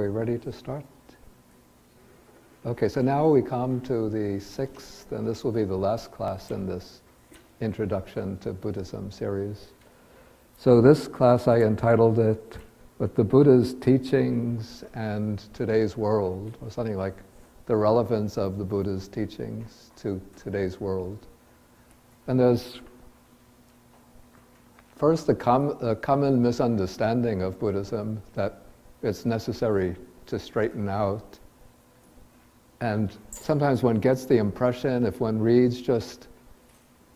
Are we ready to start? Okay, so now we come to the sixth, and this will be the last class in this Introduction to Buddhism series. So this class I entitled it, With the Buddha's Teachings and Today's World, or something like the relevance of the Buddha's teachings to today's world. And there's first a common misunderstanding of Buddhism that it's necessary to straighten out. And sometimes one gets the impression, if one reads just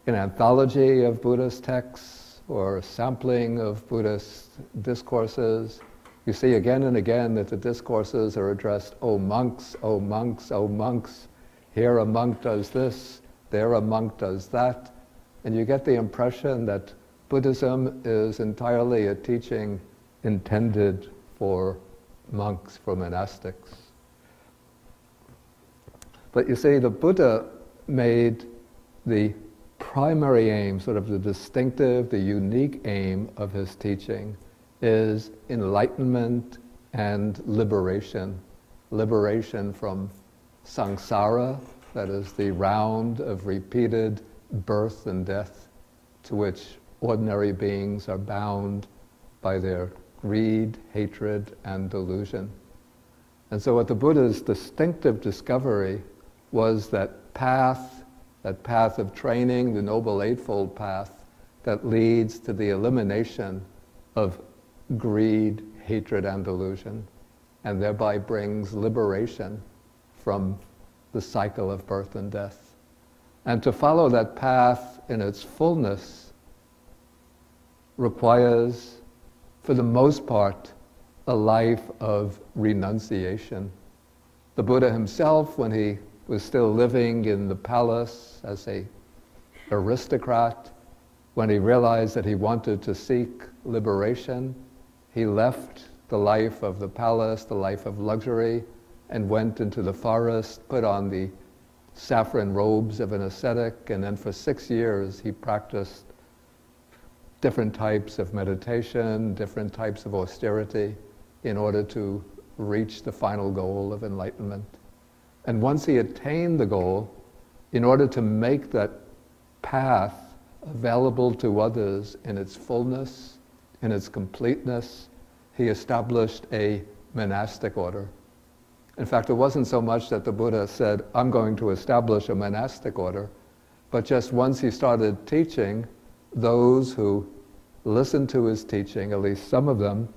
an anthology of Buddhist texts or a sampling of Buddhist discourses, you see again and again that the discourses are addressed, oh monks, oh monks, oh monks, here a monk does this, there a monk does that. And you get the impression that Buddhism is entirely a teaching intended for monks, for monastics. But you see, the Buddha made the primary aim, sort of the distinctive, the unique aim of his teaching is enlightenment and liberation. Liberation from samsara, that is the round of repeated birth and death to which ordinary beings are bound by their greed, hatred, and delusion. And so what the Buddha's distinctive discovery was that path of training, the Noble Eightfold Path, that leads to the elimination of greed, hatred, and delusion, and thereby brings liberation from the cycle of birth and death. And to follow that path in its fullness requires, for the most part, a life of renunciation. The Buddha himself, when he was still living in the palace as an aristocrat, when he realized that he wanted to seek liberation, he left the life of the palace, the life of luxury, and went into the forest, put on the saffron robes of an ascetic, and then for 6 years he practiced different types of meditation, different types of austerity in order to reach the final goal of enlightenment. And once he attained the goal, in order to make that path available to others in its fullness, in its completeness, he established a monastic order. In fact, it wasn't so much that the Buddha said, I'm going to establish a monastic order, but just once he started teaching, those who listened to his teaching, at least some of them,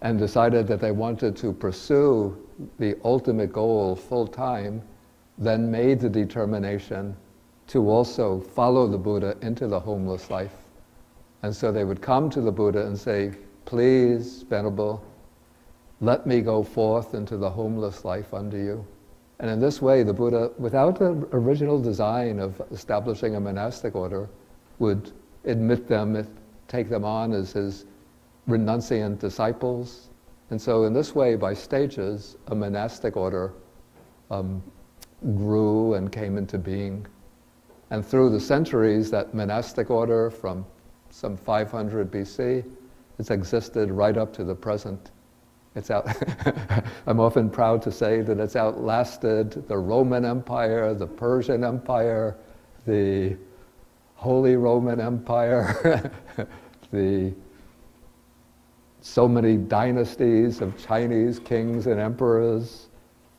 and decided that they wanted to pursue the ultimate goal full time, then made the determination to also follow the Buddha into the homeless life. And so they would come to the Buddha and say, please, Venerable, let me go forth into the homeless life under you. And in this way, the Buddha, without the original design of establishing a monastic order, would admit them, take them on as his renunciant disciples. And so in this way, by stages, a monastic order grew and came into being. And through the centuries, that monastic order from some 500 BC, it's existed right up to the present. It's out. I'm often proud to say that it's outlasted the Roman Empire, the Persian Empire, the Holy Roman Empire, the so many dynasties of Chinese kings and emperors.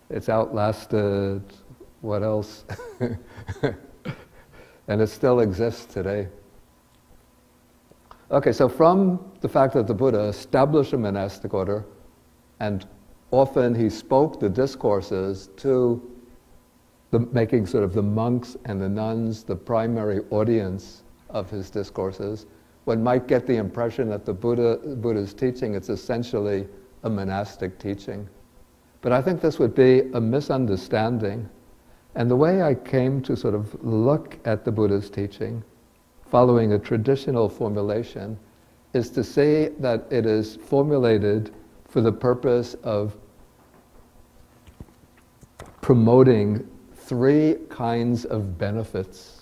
It's outlasted what else? And it still exists today. Okay, so from the fact that the Buddha established a monastic order, and often he spoke the discourses to making sort of the monks and the nuns the primary audience of his discourses, one might get the impression that the Buddha's teaching, it's essentially a monastic teaching. But I think this would be a misunderstanding. And the way I came to sort of look at the Buddha's teaching, following a traditional formulation, is to say that it is formulated for the purpose of promoting 3 kinds of benefits.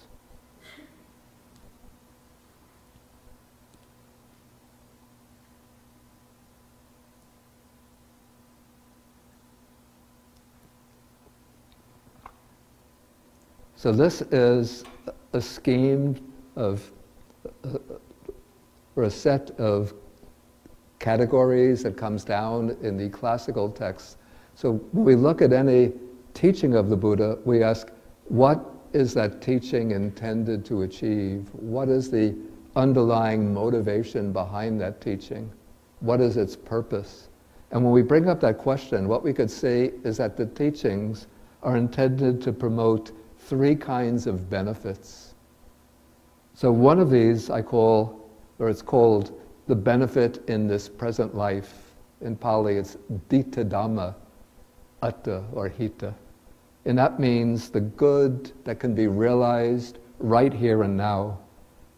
So this is a scheme of, or a set of categories that comes down in the classical texts. So when we look at any teaching of the Buddha, we ask, what is that teaching intended to achieve? What is the underlying motivation behind that teaching? What is its purpose? And when we bring up that question, what we could say is that the teachings are intended to promote three kinds of benefits. So one of these I call, or it's called, the benefit in this present life. In Pali it's dita dhamma, atta or hita. And that means the good that can be realized right here and now.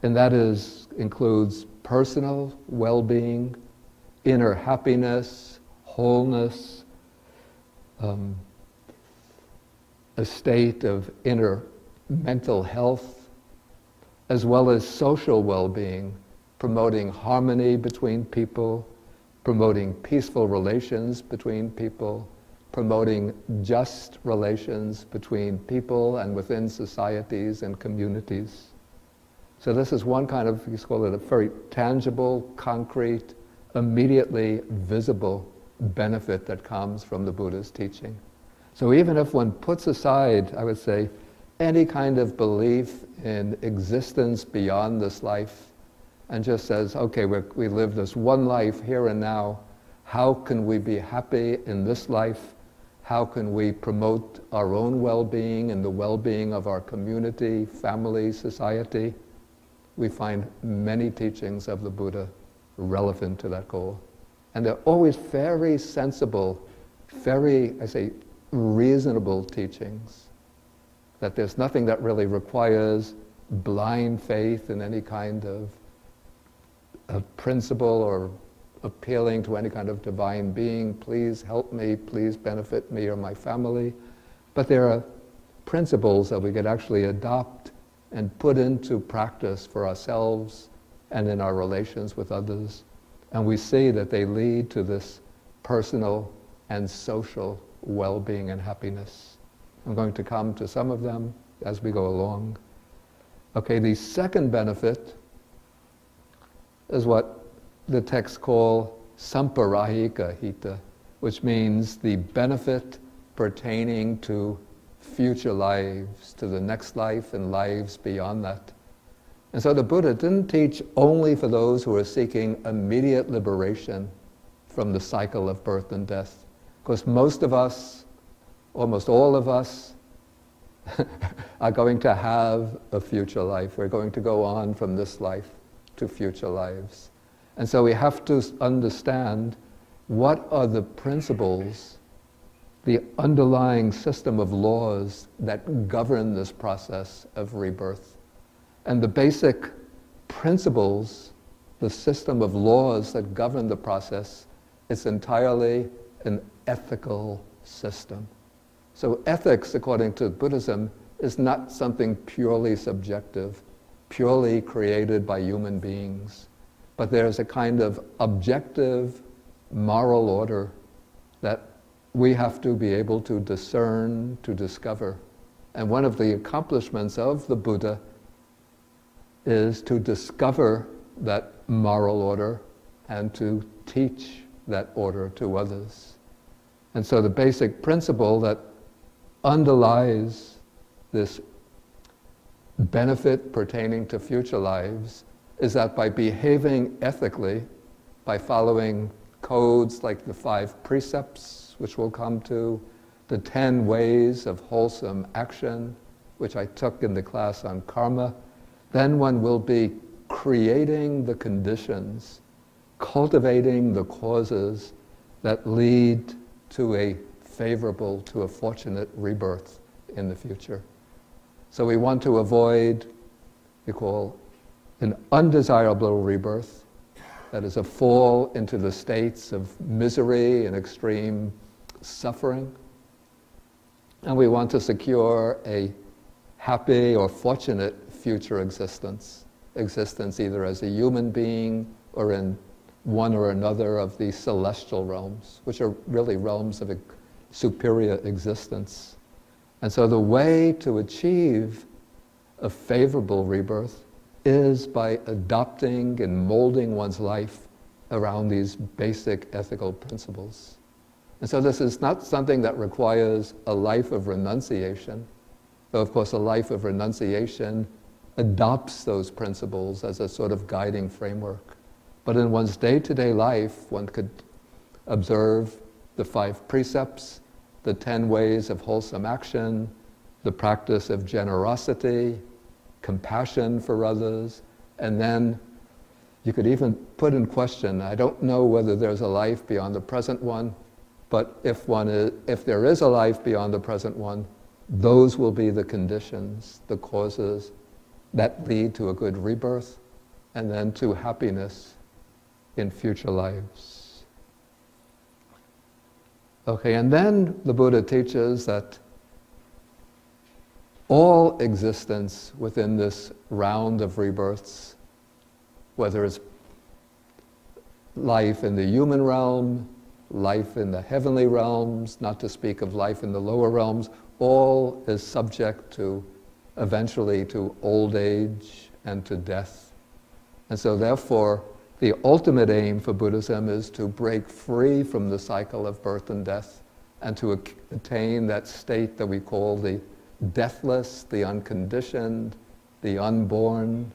And that includes personal well-being, inner happiness, wholeness, a state of inner mental health, as well as social well-being, promoting harmony between people, promoting peaceful relations between people, promoting just relations between people and within societies and communities. So this is one kind of, you call it a very tangible, concrete, immediately visible benefit that comes from the Buddha's teaching. So even if one puts aside, I would say, any kind of belief in existence beyond this life, and just says, okay, we live this one life here and now, how can we be happy in this life? How can we promote our own well-being and the well-being of our community, family, society? We find many teachings of the Buddha relevant to that goal. And they're always very sensible, very, I say, reasonable teachings. That there's nothing that really requires blind faith in any kind of principle or appealing to any kind of divine being, please help me, please benefit me or my family. But there are principles that we could actually adopt and put into practice for ourselves and in our relations with others. And we see that they lead to this personal and social well-being and happiness. I'm going to come to some of them as we go along. Okay, the second benefit is what the texts call samparahika hita, which means the benefit pertaining to future lives, to the next life and lives beyond that. And so the Buddha didn't teach only for those who are seeking immediate liberation from the cycle of birth and death. Because most of us, almost all of us, are going to have a future life. We're going to go on from this life to future lives. And so we have to understand what are the principles, the underlying system of laws that govern this process of rebirth. And the basic principles, the system of laws that govern the process, is entirely an ethical system. So ethics, according to Buddhism, is not something purely subjective, purely created by human beings. But there's a kind of objective moral order that we have to be able to discern, to discover. And one of the accomplishments of the Buddha is to discover that moral order and to teach that order to others. And so the basic principle that underlies this benefit pertaining to future lives is that by behaving ethically, by following codes like the 5 precepts, which we'll come to, the 10 ways of wholesome action, which I took in the class on karma, then one will be creating the conditions, cultivating the causes that lead to a favorable, to a fortunate rebirth in the future. So we want to avoid, we call, an undesirable rebirth, that is a fall into the states of misery and extreme suffering. And we want to secure a happy or fortunate future existence either as a human being or in one or another of the celestial realms, which are really realms of a superior existence. And so the way to achieve a favorable rebirth is by adopting and molding one's life around these basic ethical principles. And so this is not something that requires a life of renunciation, though of course a life of renunciation adopts those principles as a sort of guiding framework. But in one's day-to-day life, one could observe the 5 precepts, the 10 ways of wholesome action, the practice of generosity, compassion for others, and then you could even put in question, I don't know whether there's a life beyond the present one, but if there is a life beyond the present one, those will be the conditions, the causes that lead to a good rebirth and then to happiness in future lives. Okay, and then the Buddha teaches that all existence within this round of rebirths, whether it's life in the human realm, life in the heavenly realms, not to speak of life in the lower realms, all is subject to, eventually, to old age and to death. And so therefore, the ultimate aim for Buddhism is to break free from the cycle of birth and death and to attain that state that we call the deathless, the unconditioned, the unborn,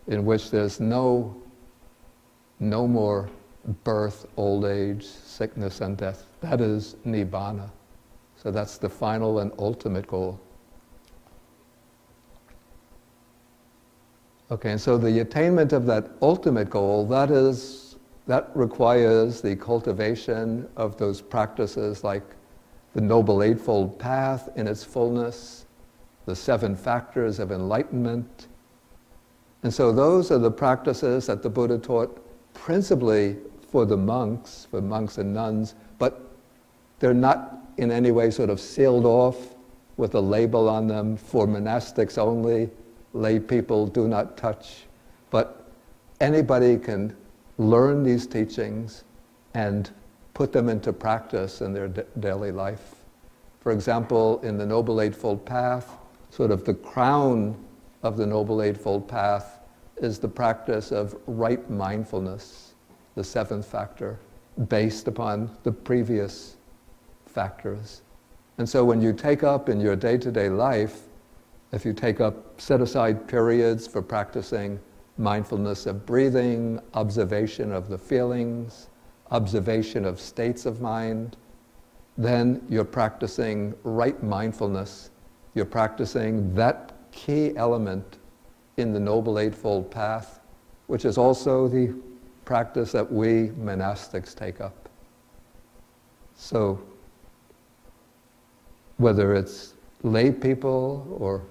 in which there's no more birth, old age, sickness, and death. That is Nibbana. So that's the final and ultimate goal. Okay, and so the attainment of that ultimate goal, that requires the cultivation of those practices like the Noble Eightfold Path in its fullness, the 7 factors of enlightenment. And so those are the practices that the Buddha taught principally for the monks, for monks and nuns, but they're not in any way sort of sealed off with a label on them for monastics only, lay people do not touch. But anybody can learn these teachings and put them into practice in their daily life. For example, in the Noble Eightfold Path, sort of the crown of the Noble Eightfold Path is the practice of right mindfulness, the 7th factor, based upon the previous factors. And so when you take up in your day-to-day life, if you set aside periods for practicing mindfulness of breathing, observation of the feelings, observation of states of mind, then you're practicing right mindfulness. You're practicing that key element in the Noble Eightfold Path, which is also the practice that we monastics take up. So, whether it's lay people or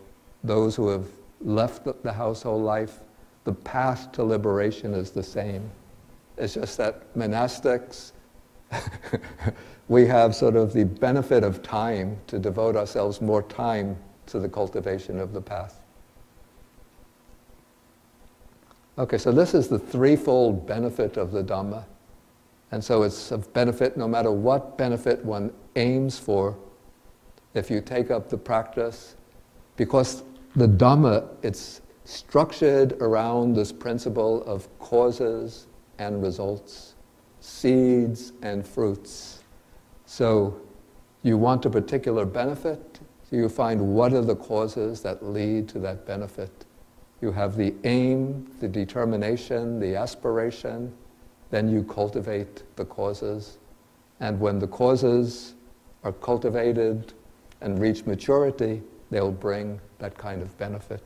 those who have left the household life, the path to liberation is the same. It's just that monastics, we have sort of the benefit of time to devote ourselves more time to the cultivation of the path. Okay, so this is the threefold benefit of the Dhamma. And so it's of benefit no matter what benefit one aims for if you take up the practice, because the Dhamma, it's structured around this principle of causes and results, seeds and fruits. So you want a particular benefit, so you find what are the causes that lead to that benefit. You have the aim, the determination, the aspiration, then you cultivate the causes. And when the causes are cultivated and reach maturity, they'll bring that kind of benefit.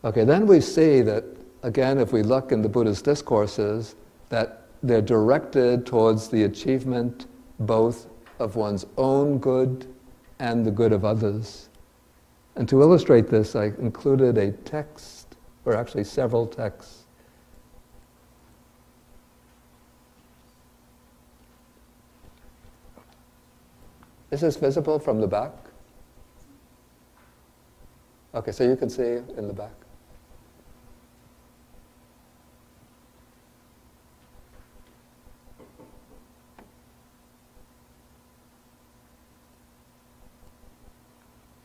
Okay, then we see that, again, if we look in the Buddha's discourses, that they're directed towards the achievement both of one's own good and the good of others. And to illustrate this, I included a text, or actually several texts. Is this visible from the back? Okay, so you can see in the back.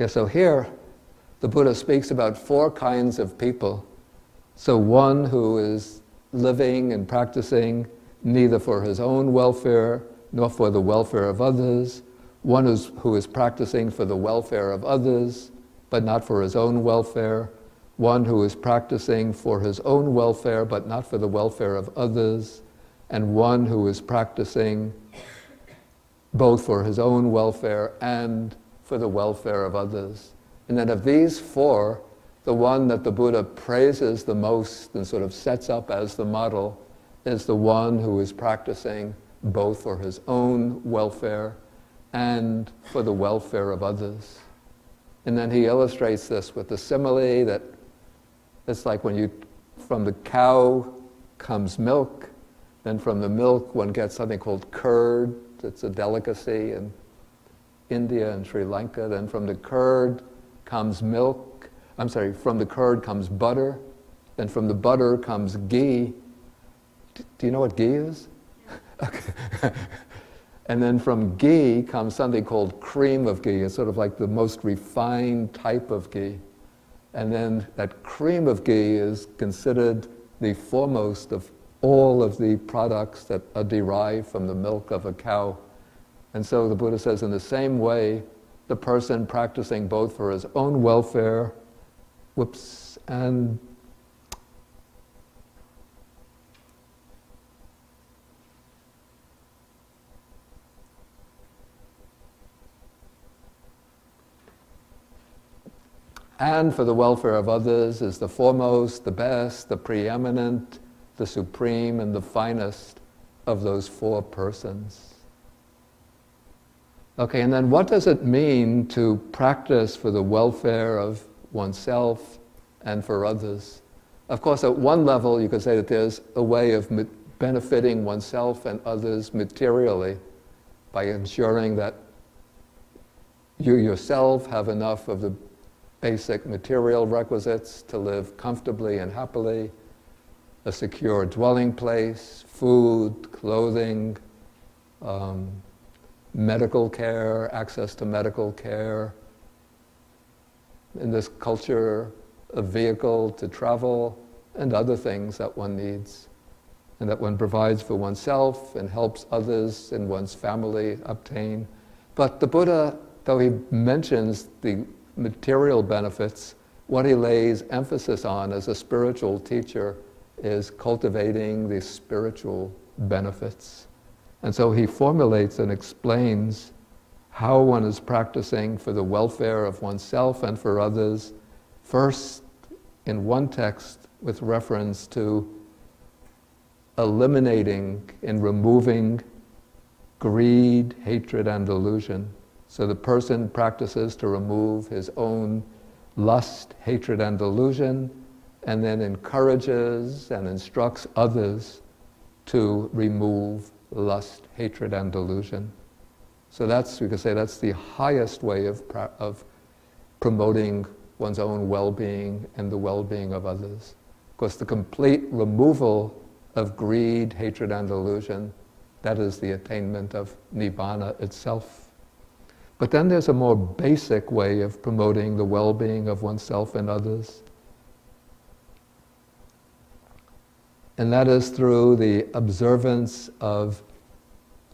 Yeah, so here the Buddha speaks about 4 kinds of people. So one who is living and practicing neither for his own welfare nor for the welfare of others. One who is practicing for the welfare of others, but not for his own welfare. One who is practicing for his own welfare, but not for the welfare of others. And one who is practicing both for his own welfare and for the welfare of others. And then of these 4, the one that the Buddha praises the most and sort of sets up as the model is the one who is practicing both for his own welfare and for the welfare of others. And then he illustrates this with the simile that it's like from the cow comes milk, then from the milk one gets something called curd. It's a delicacy in India and Sri Lanka. Then from the curd comes from the curd comes butter. Then from the butter comes ghee. Do you know what ghee is? Okay. And then from ghee comes something called cream of ghee. It's sort of like the most refined type of ghee. And then that cream of ghee is considered the foremost of all of the products that are derived from the milk of a cow. And so the Buddha says, in the same way, the person practicing both for his own welfare, and for the welfare of others is the foremost, the best, the preeminent, the supreme, and the finest of those 4 persons. Okay, and then what does it mean to practice for the welfare of oneself and for others? Of course, at one level, you could say that there's a way of benefiting oneself and others materially by ensuring that you yourself have enough of the basic material requisites to live comfortably and happily, a secure dwelling place, food, clothing, medical care, access to medical care. In this culture, a vehicle to travel, and other things that one needs, and that one provides for oneself and helps others in one's family obtain. But the Buddha, though he mentions the material benefits, what he lays emphasis on as a spiritual teacher is cultivating the spiritual benefits. And so he formulates and explains how one is practicing for the welfare of oneself and for others, first in one text with reference to eliminating and removing greed, hatred, and delusion. So the person practices to remove his own lust, hatred, and delusion, and then encourages and instructs others to remove lust, hatred, and delusion. So we could say that's the highest way of promoting one's own well-being and the well-being of others. Of course, the complete removal of greed, hatred, and delusion, that is the attainment of Nibbana itself. But then there's a more basic way of promoting the well-being of oneself and others. And that is through the observance of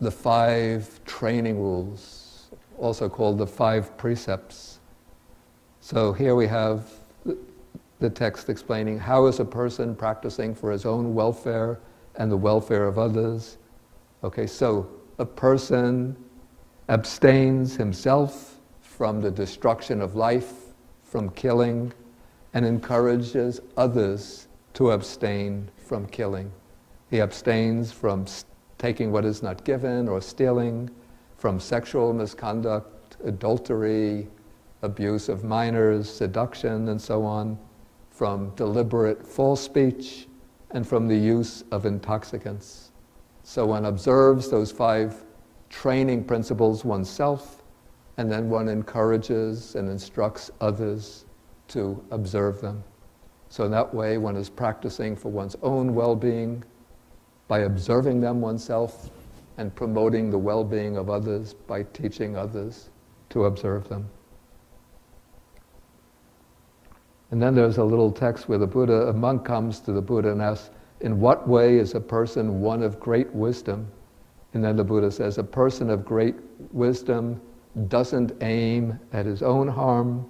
the 5 training rules, also called the 5 precepts. So here we have the text explaining how is a person practicing for his own welfare and the welfare of others. Okay, so a person abstains himself from the destruction of life, from killing, and encourages others to abstain from killing. He abstains from taking what is not given or stealing, from sexual misconduct, adultery, abuse of minors, seduction, and so on, from deliberate false speech, and from the use of intoxicants. So one observes those 5 training principles oneself, and then one encourages and instructs others to observe them. So in that way, one is practicing for one's own well-being by observing them oneself and promoting the well-being of others by teaching others to observe them. And then there's a little text where a monk comes to the Buddha and asks, in what way is a person one of great wisdom? And then the Buddha says, a person of great wisdom doesn't aim at his own harm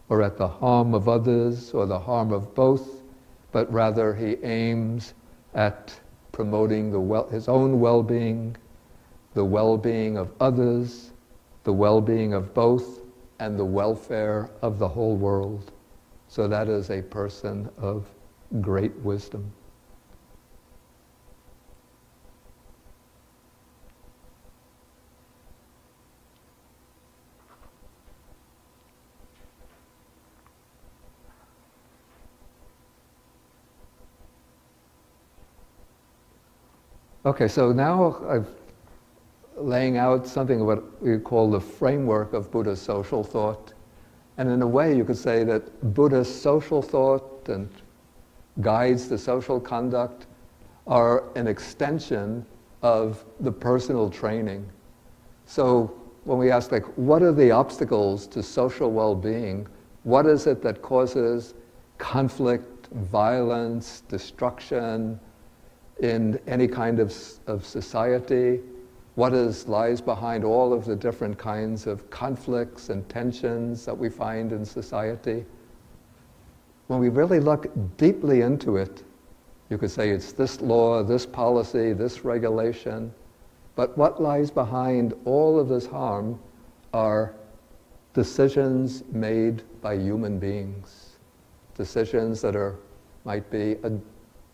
or at the harm of others or the harm of both, but rather he aims at promoting his own well-being, the well-being of others, the well-being of both, and the welfare of the whole world. So that is a person of great wisdom. Okay, so now I'm laying out something of what we call the framework of Buddha's social thought. And in a way you could say that Buddha's social thought and guides to social conduct are an extension of the personal training. So when we ask, like, what are the obstacles to social well-being? What is it that causes conflict, violence, destruction in any kind of society? What lies behind all of the different kinds of conflicts and tensions that we find in society? When we really look deeply into it, you could say it's this law, this policy, this regulation. But what lies behind all of this harm are decisions made by human beings. Decisions that might be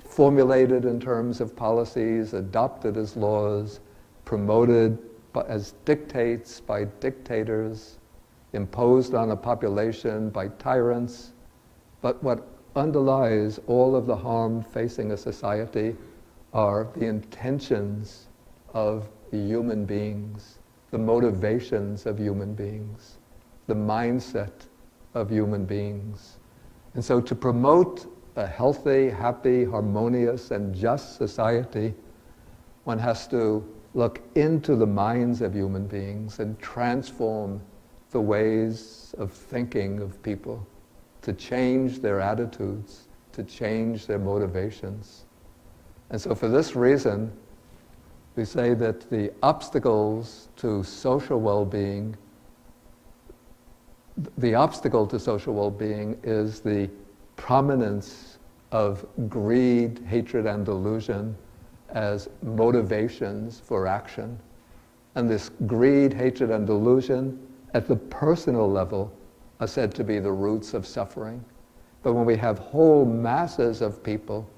formulated in terms of policies, adopted as laws, promoted as dictates by dictators, imposed on a population by tyrants. But what underlies all of the harm facing a society are the intentions of human beings, the motivations of human beings, the mindset of human beings. And so to promote a healthy, happy, harmonious, and just society, one has to look into the minds of human beings and transform the ways of thinking of people, to change their attitudes, to change their motivations. And so for this reason, we say that the obstacles to social well-being, the obstacle to social well-being is the prominence of greed, hatred, and delusion as motivations for action. And this greed, hatred, and delusion at the personal level are said to be the roots of suffering. But when we have whole masses of people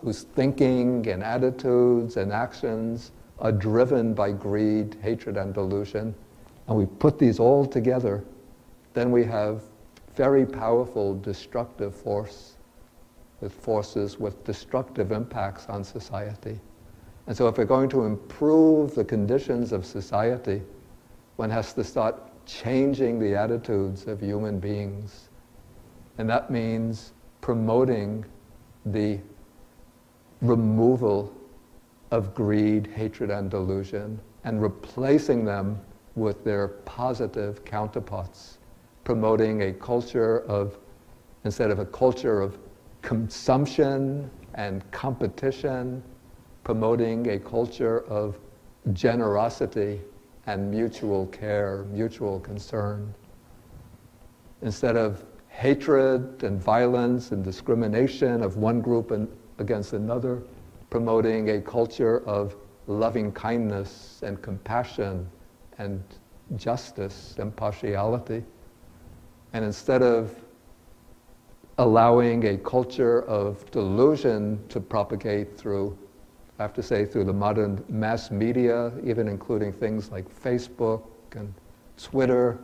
whose thinking and attitudes and actions are driven by greed, hatred, and delusion, and we put these all together, then we have very powerful destructive forces with destructive impacts on society. And so if we're going to improve the conditions of society, one has to start changing the attitudes of human beings. And that means promoting the removal of greed, hatred, and delusion, and replacing them with their positive counterparts, promoting a culture of, instead of a culture of consumption and competition, promoting a culture of generosity and mutual care, mutual concern. Instead of hatred and violence and discrimination of one group against another, promoting a culture of loving kindness and compassion and justice and partiality. And instead of allowing a culture of delusion to propagate through, I have to say, through the modern mass media, even including things like Facebook and Twitter,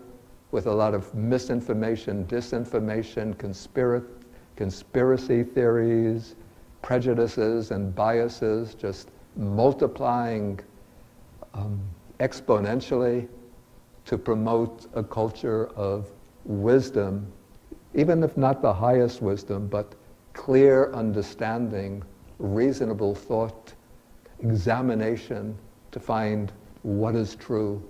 with a lot of misinformation, disinformation, conspiracy theories, prejudices and biases just multiplying exponentially to promote a culture of wisdom, even if not the highest wisdom, but clear understanding, reasonable thought, examination to find what is true,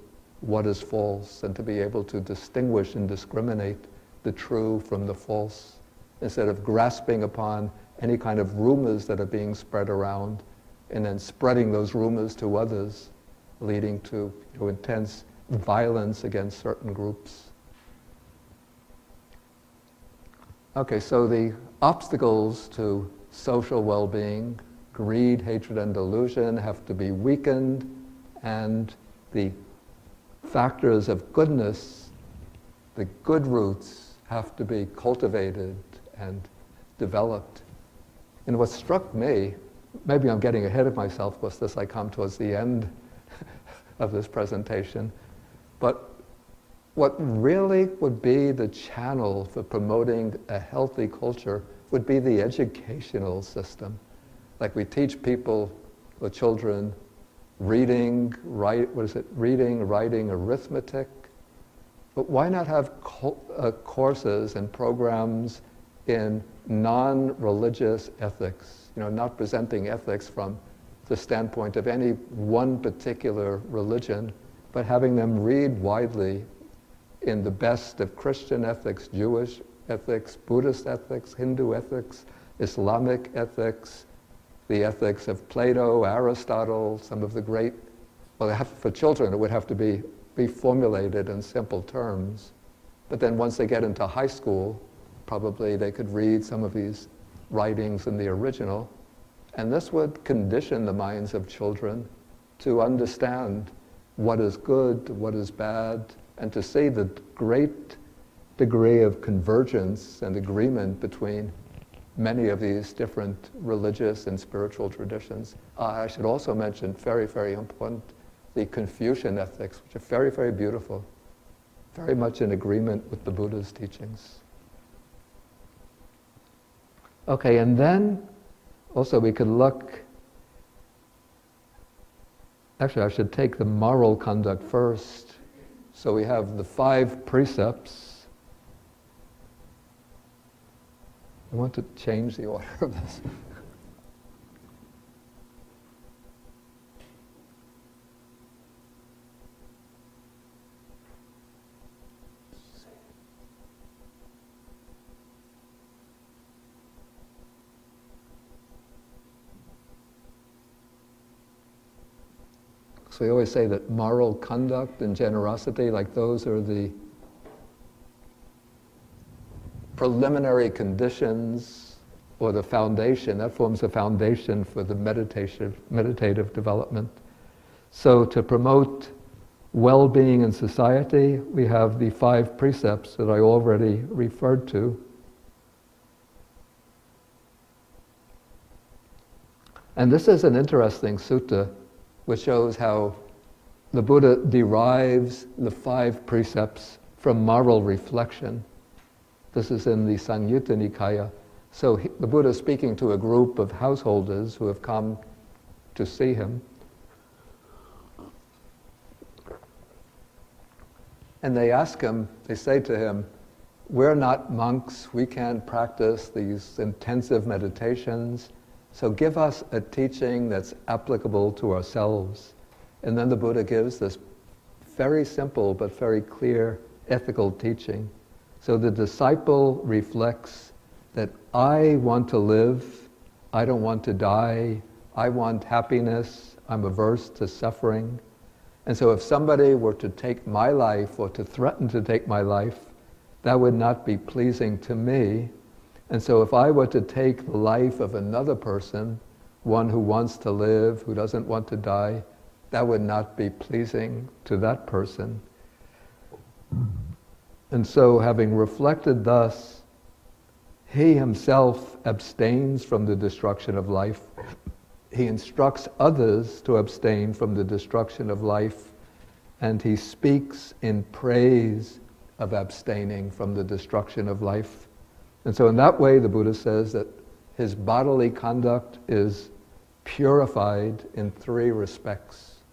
what is false, and to be able to distinguish and discriminate the true from the false. instead of grasping upon any kind of rumors that are being spread around and then spreading those rumors to others, leading to intense violence against certain groups. Okay, so the obstacles to social well-being, greed, hatred, and delusion have to be weakened, and the factors of goodness, the good roots, have to be cultivated and developed. And what struck me, maybe I'm getting ahead of myself because this I come towards the end of this presentation, but what really would be the channel for promoting a healthy culture would be the educational system. Like we teach people, or children, reading, writing, arithmetic. But why not have courses and programs in non-religious ethics? Not presenting ethics from the standpoint of any one particular religion, but having them read widely in the best of Christian ethics, Jewish ethics, Buddhist ethics, Hindu ethics, Islamic ethics, the ethics of Plato, Aristotle, some of the great, for children it would have to be formulated in simple terms. But then once they get into high school, probably they could read some of these writings in the original, and this would condition the minds of children to understand what is good, what is bad, and to see the great degree of convergence and agreement between many of these different religious and spiritual traditions. I should also mention, very, very important, the Confucian ethics, which are very, very beautiful, very much in agreement with the Buddha's teachings. Okay, and then also we could look, actually I should take the moral conduct first. So we have the 5 precepts. I want to change the order of this. So we always say that moral conduct and generosity, like those are the preliminary conditions or the foundation, that forms the foundation for the meditative development. So to promote well-being in society, we have the 5 precepts that I already referred to. And this is an interesting sutta which shows how the Buddha derives the 5 precepts from moral reflection. This is in the Samyutta Nikaya. So the Buddha is speaking to a group of householders who have come to see him. And they ask him, they say to him, we're not monks, we can't practice these intensive meditations, so give us a teaching that's applicable to ourselves. And then the Buddha gives this very simple but very clear ethical teaching. So the disciple reflects that I want to live, I don't want to die, I want happiness, I'm averse to suffering. And so if somebody were to take my life or to threaten to take my life, that would not be pleasing to me. And so if I were to take the life of another person, one who wants to live, who doesn't want to die, that would not be pleasing to that person. And so having reflected thus, he himself abstains from the destruction of life. He instructs others to abstain from the destruction of life, and he speaks in praise of abstaining from the destruction of life. And so in that way, the Buddha says that his bodily conduct is purified in 3 respects.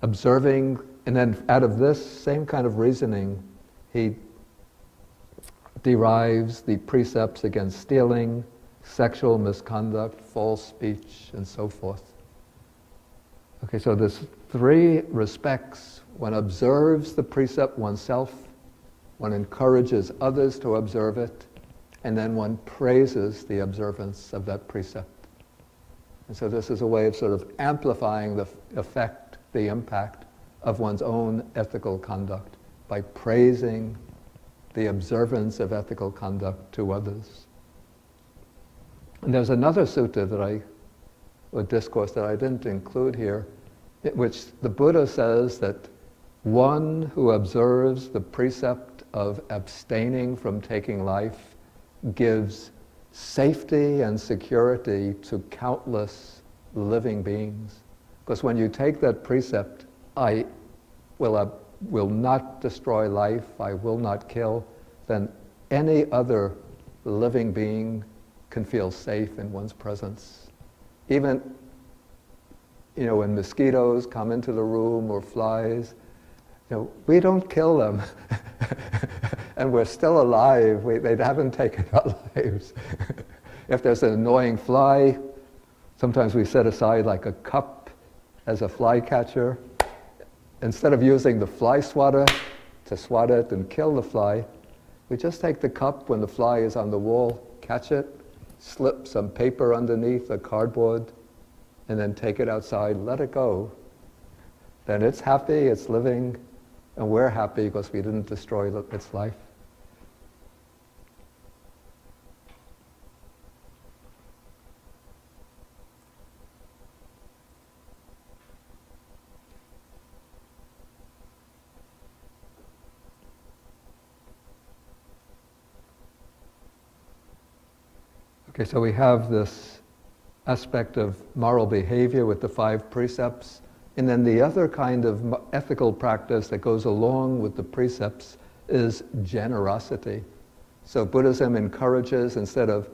Observing, and then out of this same kind of reasoning, he derives the precepts against stealing, sexual misconduct, false speech, and so forth. Okay, so there's 3 respects. One observes the precept oneself, one encourages others to observe it, and then one praises the observance of that precept. And so this is a way of sort of amplifying the effect, the impact of one's own ethical conduct by praising the observance of ethical conduct to others. And there's another sutta or discourse that I didn't include here, in which the Buddha says that one who observes the precept of abstaining from taking life gives safety and security to countless living beings. Because when you take that precept, I will not destroy life, I will not kill, then any other living being can feel safe in one's presence. Even, when mosquitoes come into the room or flies, we don't kill them. And we're still alive. They haven't taken our lives. If there's an annoying fly, sometimes we set aside like a cup as a fly catcher. Instead of using the fly swatter to swat it and kill the fly, we just take the cup when the fly is on the wall, catch it, slip some paper underneath, a cardboard, and then take it outside, let it go. Then it's happy, it's living, and we're happy because we didn't destroy its life. Okay, so we have this aspect of moral behavior with the 5 precepts, and then the other kind of ethical practice that goes along with the precepts is generosity. So Buddhism encourages, instead of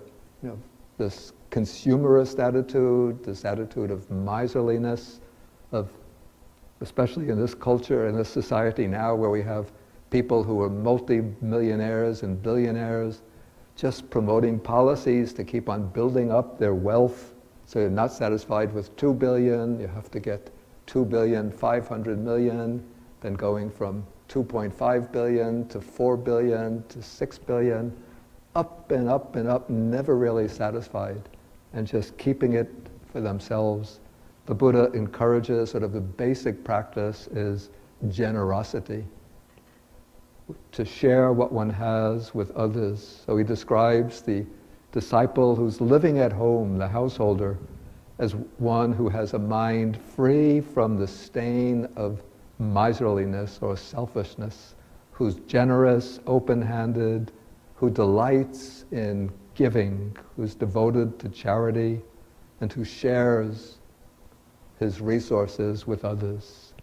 this consumerist attitude, this attitude of miserliness, especially in this culture, in this society now where we have people who are multi-millionaires and billionaires, just promoting policies to keep on building up their wealth. So you're not satisfied with 2 billion, you have to get 2,500,000,000, then going from 2.5 billion to 4 billion to 6 billion, up and up and up, never really satisfied, and just keeping it for themselves. The Buddha encourages, sort of the basic practice is generosity, to share what one has with others. So he describes the disciple who's living at home, the householder, as one who has a mind free from the stain of miserliness or selfishness, who's generous, open-handed, who delights in giving, who's devoted to charity, and who shares his resources with others.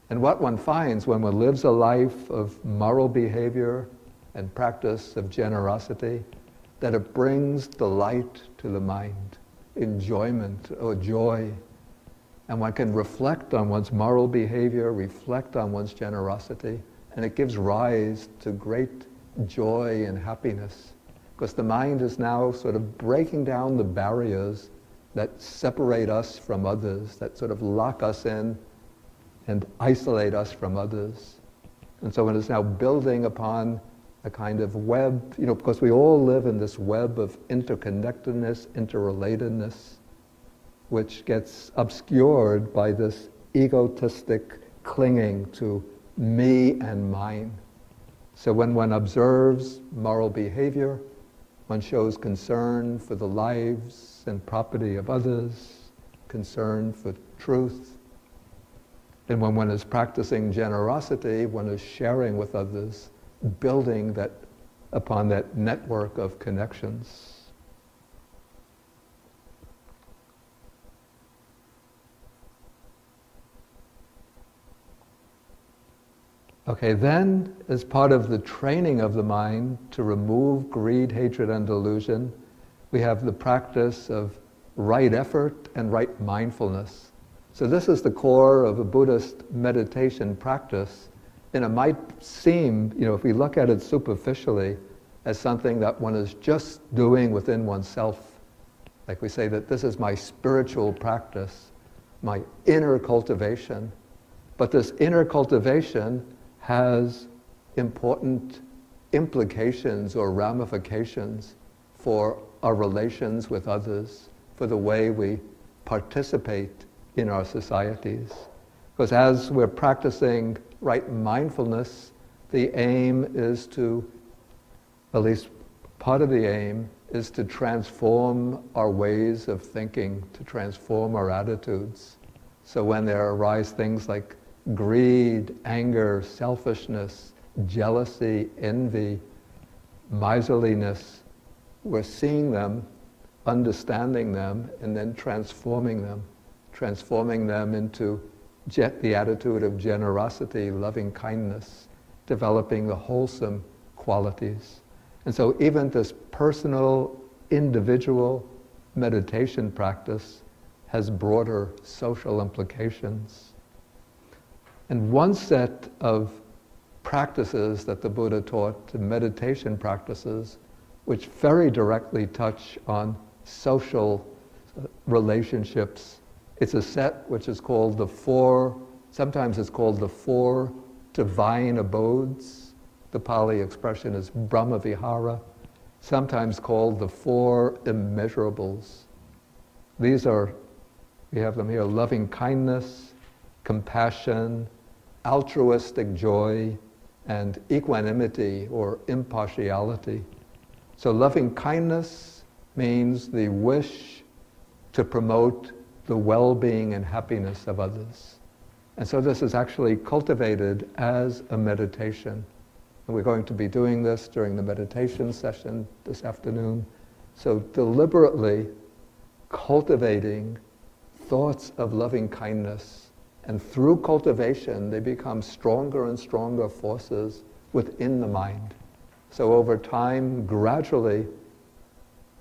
And what one finds when one lives a life of moral behavior and practice of generosity, that it brings delight to the mind, enjoyment or joy. And one can reflect on one's moral behavior, reflect on one's generosity, and it gives rise to great joy and happiness. Because the mind is now sort of breaking down the barriers that separate us from others, that sort of lock us in and isolate us from others. And so it is now building upon a kind of web, because we all live in this web of interconnectedness, interrelatedness, which gets obscured by this egotistic clinging to me and mine. So when one observes moral behavior, one shows concern for the lives and property of others, concern for truth. And when one is practicing generosity, one is sharing with others, building upon that network of connections. Okay, then as part of the training of the mind to remove greed, hatred, and delusion, we have the practice of right effort and right mindfulness. So this is the core of a Buddhist meditation practice. And it might seem, if we look at it superficially, as something that one is just doing within oneself. Like we say that this is my spiritual practice, my inner cultivation. But this inner cultivation has important implications or ramifications for our relations with others, for the way we participate in our societies. Because as we're practicing right mindfulness, the aim is to, at least part of the aim, is to transform our ways of thinking, to transform our attitudes. So when there arise things like greed, anger, selfishness, jealousy, envy, miserliness, we're seeing them, understanding them, and then transforming them into the attitude of generosity, loving kindness, developing the wholesome qualities. And so even this personal, individual meditation practice has broader social implications. And one set of practices that the Buddha taught, meditation practices, which very directly touch on social relationships. It's a set which is called sometimes it's called the four divine abodes. The Pali expression is Brahmavihara, sometimes called the four immeasurables. These are, we have them here, loving kindness, compassion, altruistic joy, and equanimity or impartiality. So loving kindness means the wish to promote the well-being and happiness of others. And so this is actually cultivated as a meditation. And we're going to be doing this during the meditation session this afternoon. So deliberately cultivating thoughts of loving kindness. And through cultivation, they become stronger and stronger forces within the mind. So over time, gradually,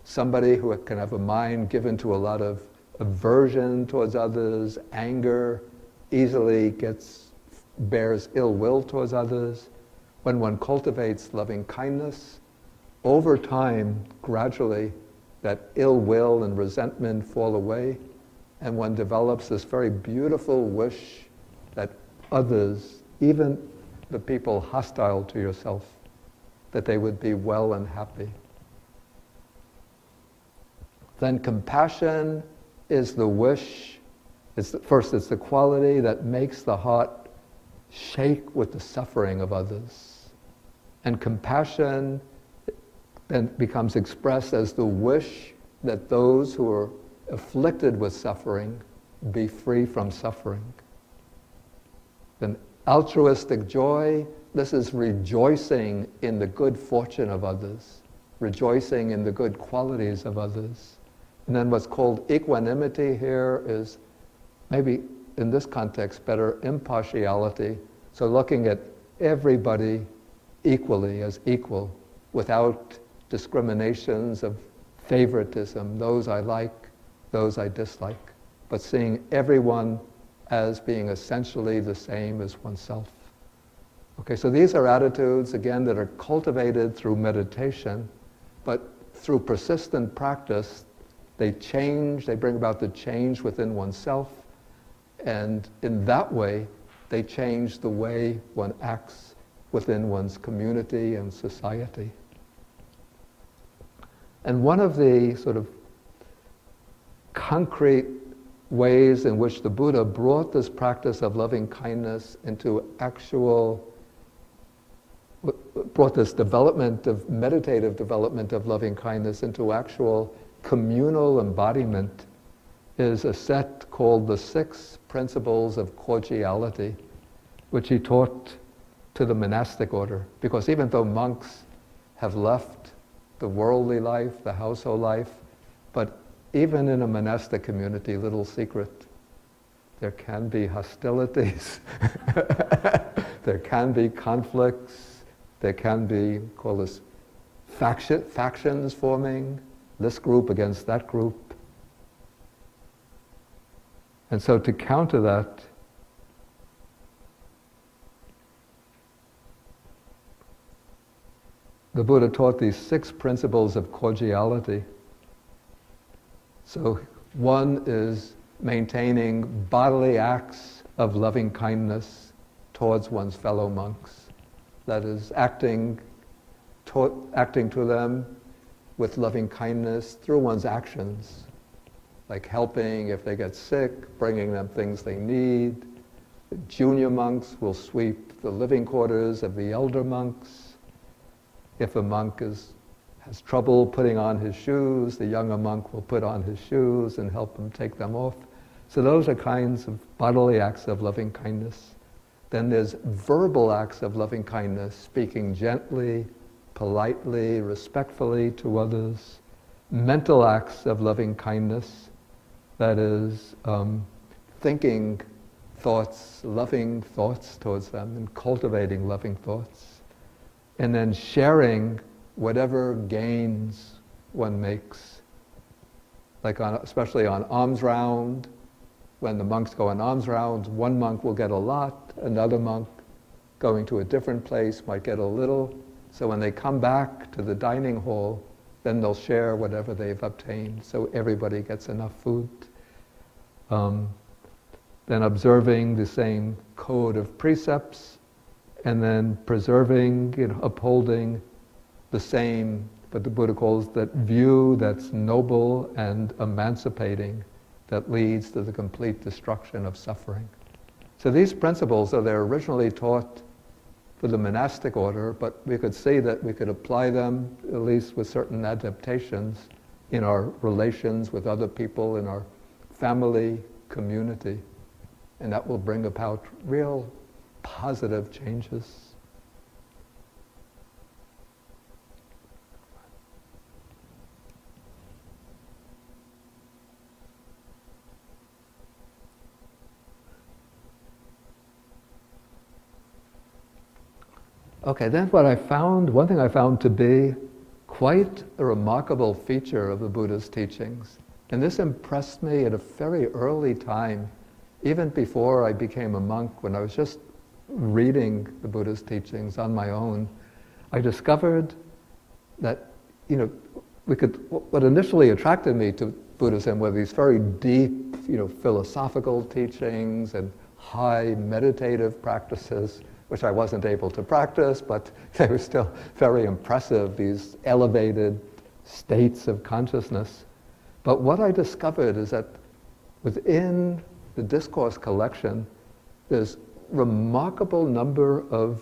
somebody who can have a mind given to a lot of aversion towards others, anger, easily bears ill will towards others. When one cultivates loving kindness, over time, gradually, that ill will and resentment fall away, and one develops this very beautiful wish that others, even the people hostile to yourself, that they would be well and happy. Then compassion is the wish. It's the quality that makes the heart shake with the suffering of others. And compassion then becomes expressed as the wish that those who are afflicted with suffering be free from suffering. Then altruistic joy, this is rejoicing in the good fortune of others, rejoicing in the good qualities of others. And then what's called equanimity here is, maybe in this context better, impartiality. So looking at everybody equally as equal, without discriminations of favoritism, those I like, those I dislike, but seeing everyone as being essentially the same as oneself. Okay, so these are attitudes, again, that are cultivated through meditation, but through persistent practice, they bring about the change within oneself, and in that way, they change the way one acts within one's community and society. And one of the sort of concrete ways in which the Buddha brought this practice of loving kindness into brought this meditative development of loving kindness into actual communal embodiment is a set called the 6 Principles of Cordiality, which he taught to the monastic order. Because even though monks have left the worldly life, the household life, but even in a monastic community, little secret, there can be hostilities, there can be conflicts, there can be, call this, factions forming, this group against that group. And so to counter that, the Buddha taught these 6 principles of cordiality. So one is maintaining bodily acts of loving kindness towards one's fellow monks. That is, acting acting to them with loving kindness through one's actions, like helping if they get sick, bringing them things they need. The junior monks will sweep the living quarters of the elder monks. If a monk has trouble putting on his shoes, the younger monk will put on his shoes and help him take them off. So those are kinds of bodily acts of loving kindness. Then there's verbal acts of loving kindness, speaking gently, politely, respectfully to others. Mental acts of loving kindness, that is, thinking thoughts, loving thoughts towards them, and cultivating loving thoughts. And then sharing whatever gains one makes. Like especially on alms round, when the monks go on alms rounds, one monk will get a lot, another monk going to a different place might get a little. So when they come back to the dining hall, then they'll share whatever they've obtained, so everybody gets enough food. Then observing the same code of precepts, and then preserving, upholding the same, what the Buddha calls that view that's noble and emancipating, that leads to the complete destruction of suffering. So these principles they're originally taught for the monastic order, but we could see that we could apply them, at least with certain adaptations, in our relations with other people, in our family, community, and that will bring about real positive changes. Okay, then one thing I found to be quite a remarkable feature of the Buddha's teachings, and this impressed me at a very early time, even before I became a monk, when I was just reading the Buddha's teachings on my own, I discovered that, what initially attracted me to Buddhism were these very deep, philosophical teachings and high meditative practices, which I wasn't able to practice, but they were still very impressive, these elevated states of consciousness. But what I discovered is that within the discourse collection, there's remarkable number of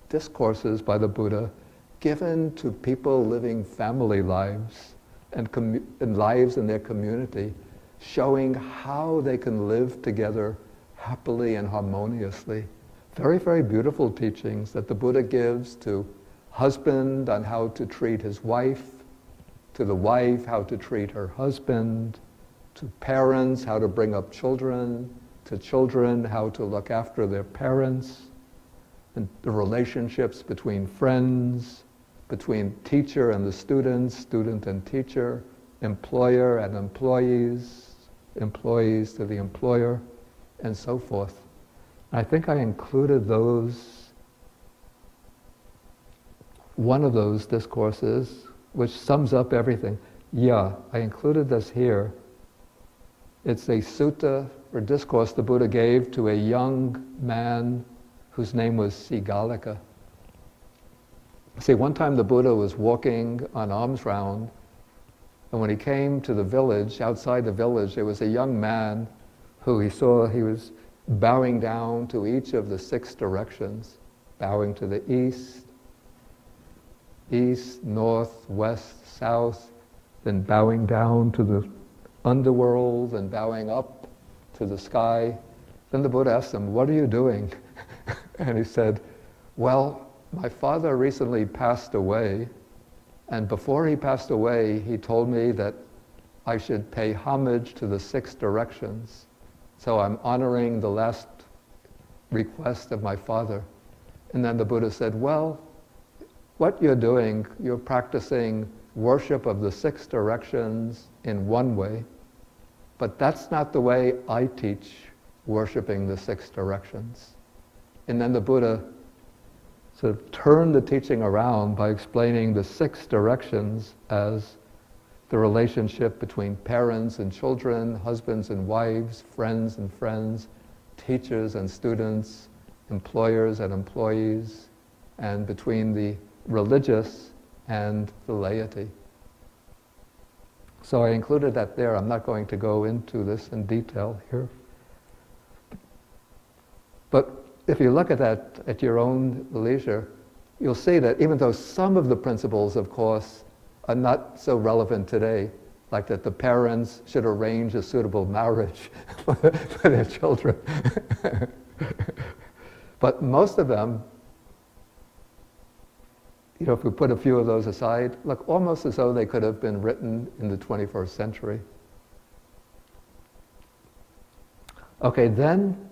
discourses by the Buddha given to people living family lives and lives in their community, showing how they can live together happily and harmoniously. Very, very beautiful teachings that the Buddha gives to husband on how to treat his wife, to the wife how to treat her husband, to parents how to bring up children, to children how to look after their parents, and the relationships between friends, between teacher and the students, student and teacher, employer and employees, employees to the employer, and so forth. I think I included one of those discourses, which sums up everything. Yeah, I included this here. It's a sutta or discourse the Buddha gave to a young man whose name was Sigalika. See, one time the Buddha was walking on alms round, and when he came to the village, outside the village, there was a young man who he saw, he was bowing down to each of the 6 directions, bowing to the east, north, west, south, then bowing down to the underworld and bowing up to the sky. Then the Buddha asked him, "What are you doing?" And he said, "Well, my father recently passed away, and before he passed away, he told me that I should pay homage to the 6 directions. So I'm honoring the last request of my father." And then the Buddha said, "Well, what you're doing, you're practicing worship of the 6 directions in one way, but that's not the way I teach worshiping the 6 directions." And then the Buddha sort of turned the teaching around by explaining the 6 directions as the relationship between parents and children, husbands and wives, friends and friends, teachers and students, employers and employees, and between the religious and the laity. So I included that there. I'm not going to go into this in detail here. But if you look at that at your own leisure, you'll see that even though some of the principles, of course, are not so relevant today, like that the parents should arrange a suitable marriage for their children. But most of them, you know, if we put a few of those aside, look almost as though they could have been written in the 21st century. Okay, then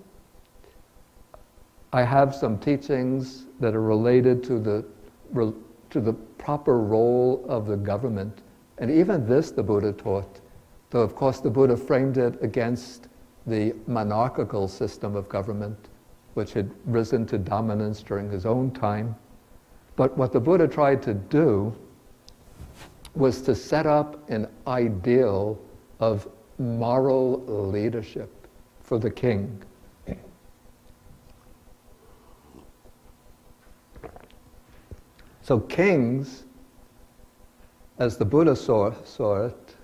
I have some teachings that are related to the proper role of the government. And even this the Buddha taught, though of course the Buddha framed it against the monarchical system of government, which had risen to dominance during his own time. But what the Buddha tried to do was to set up an ideal of moral leadership for the king. So kings, as the Buddha saw it,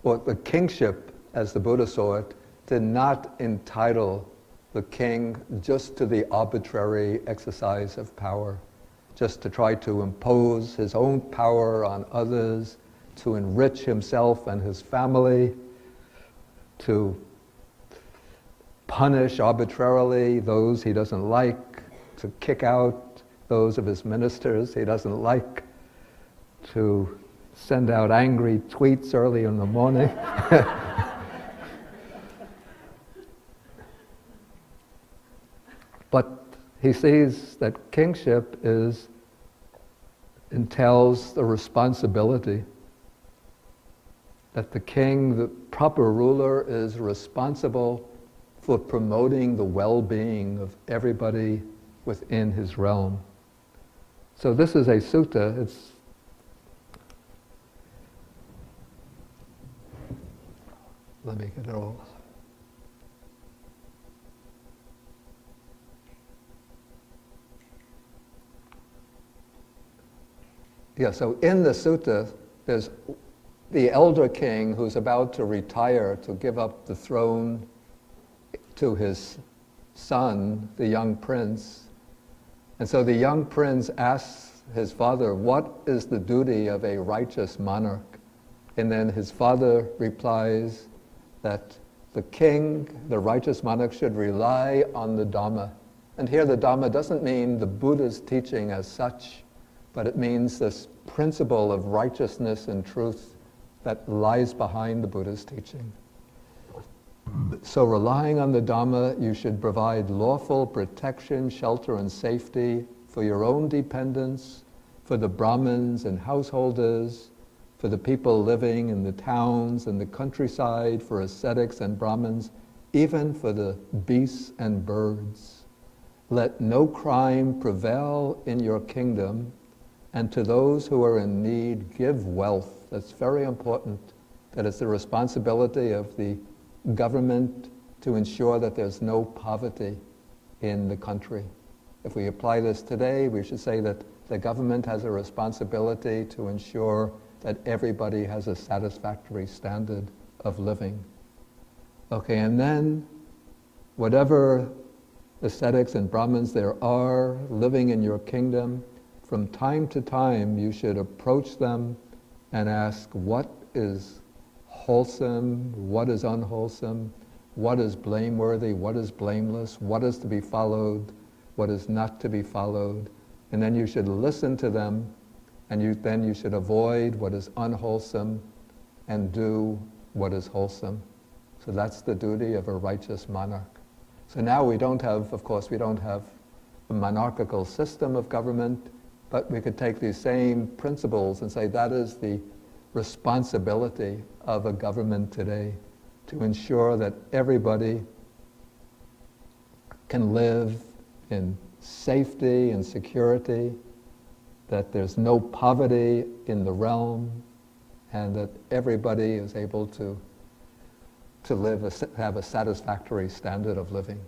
or the kingship as the Buddha saw it, did not entitle the king just to the arbitrary exercise of power, just to try to impose his own power on others, to enrich himself and his family, to punish arbitrarily those he doesn't like, to kick out those of his ministers he doesn't like, to send out angry tweets early in the morning. But he sees that kingship entails the responsibility, that the king, the proper ruler, is responsible for promoting the well-being of everybody within his realm. So this is a sutta. Let me get it all. Yeah, so in the sutta, there's the elder king who's about to retire to give up the throne to his son, the young prince. And so the young prince asks his father, what is the duty of a righteous monarch? And then his father replies that the king, the righteous monarch, should rely on the Dhamma. And here the Dhamma doesn't mean the Buddha's teaching as such, but it means this principle of righteousness and truth that lies behind the Buddha's teaching. So relying on the Dhamma, you should provide lawful protection, shelter, and safety for your own dependents, for the Brahmins and householders, for the people living in the towns and the countryside, for ascetics and Brahmins, even for the beasts and birds. Let no crime prevail in your kingdom, and to those who are in need, give wealth. That's very important, that it's the responsibility of the government to ensure that there's no poverty in the country. If we apply this today, we should say that the government has a responsibility to ensure that everybody has a satisfactory standard of living. Okay, and then whatever ascetics and Brahmins there are living in your kingdom, from time to time you should approach them and ask what is wholesome, what is unwholesome, what is blameworthy, what is blameless, what is to be followed, what is not to be followed. And then you should listen to them, and then you should avoid what is unwholesome and do what is wholesome. So that's the duty of a righteous monarch. So now we don't have, of course, we don't have a monarchical system of government, but we could take these same principles and say that is the responsibility of a government today, to ensure that everybody can live in safety and security, that there's no poverty in the realm, and that everybody is able to have a satisfactory standard of living,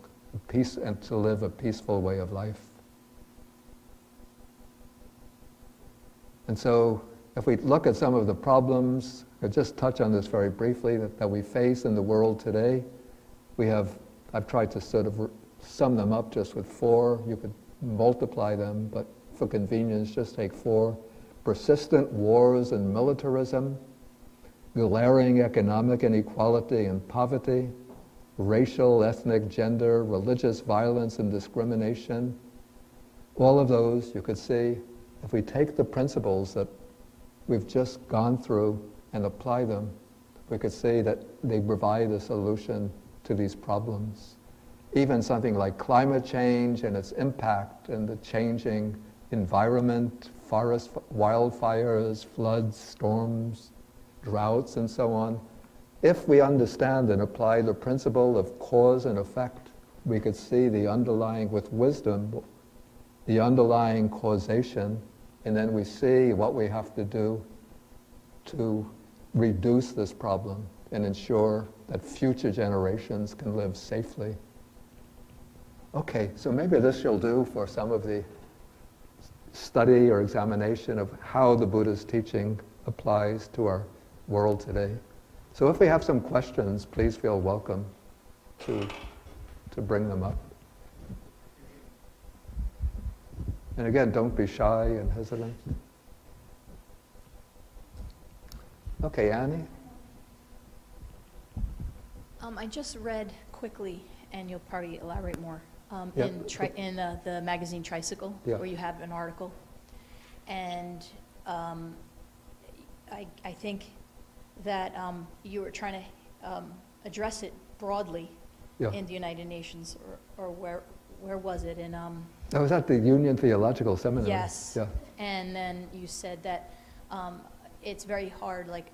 peace, and to live a peaceful way of life. And so if we look at some of the problems, I'll just touch on this very briefly, that we face in the world today. I've tried to sort of sum them up just with 4. You could multiply them, but for convenience, just take 4. Persistent wars and militarism, glaring economic inequality and poverty, racial, ethnic, gender, religious violence and discrimination. All of those, you could see, if we take the principles that we've just gone through and apply them, we could see that they provide a solution to these problems. Even something like climate change and its impact and the changing environment, forest wildfires, floods, storms, droughts, and so on. If we understand and apply the principle of cause and effect, we could see the underlying, with wisdom, the underlying causation, and then we see what we have to do to reduce this problem and ensure that future generations can live safely. Okay, so maybe this you'll do for some of the study or examination of how the Buddha's teaching applies to our world today. So if we have some questions, please feel welcome to bring them up. And again, don't be shy and hesitant. Okay, Annie? I just read quickly, and you'll probably elaborate more, Yeah. in the magazine Tricycle, Yeah. where you have an article. And I think that you were trying to address it broadly Yeah. in the United Nations, or where was it? In I was at the Union Theological Seminary. yes. Yeah. And then you said that it's very hard, like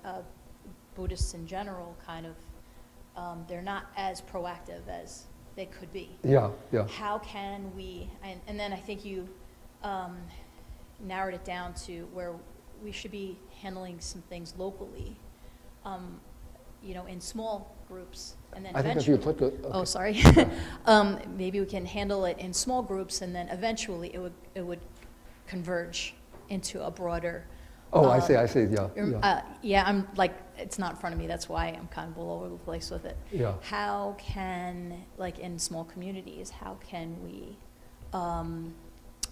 Buddhists in general, kind of, they're not as proactive as they could be. Yeah, yeah. How can we, and then I think you narrowed it down to where we should be handling some things locally, in small groups, and then I think eventually. if you put the... Okay. Oh, sorry. Maybe we can handle it in small groups, and then eventually it would converge into a broader. Oh, I see, yeah. Yeah, I'm like, it's not in front of me, that's why I'm kind of all over the place with it. Yeah. How can, like in small communities, how can we,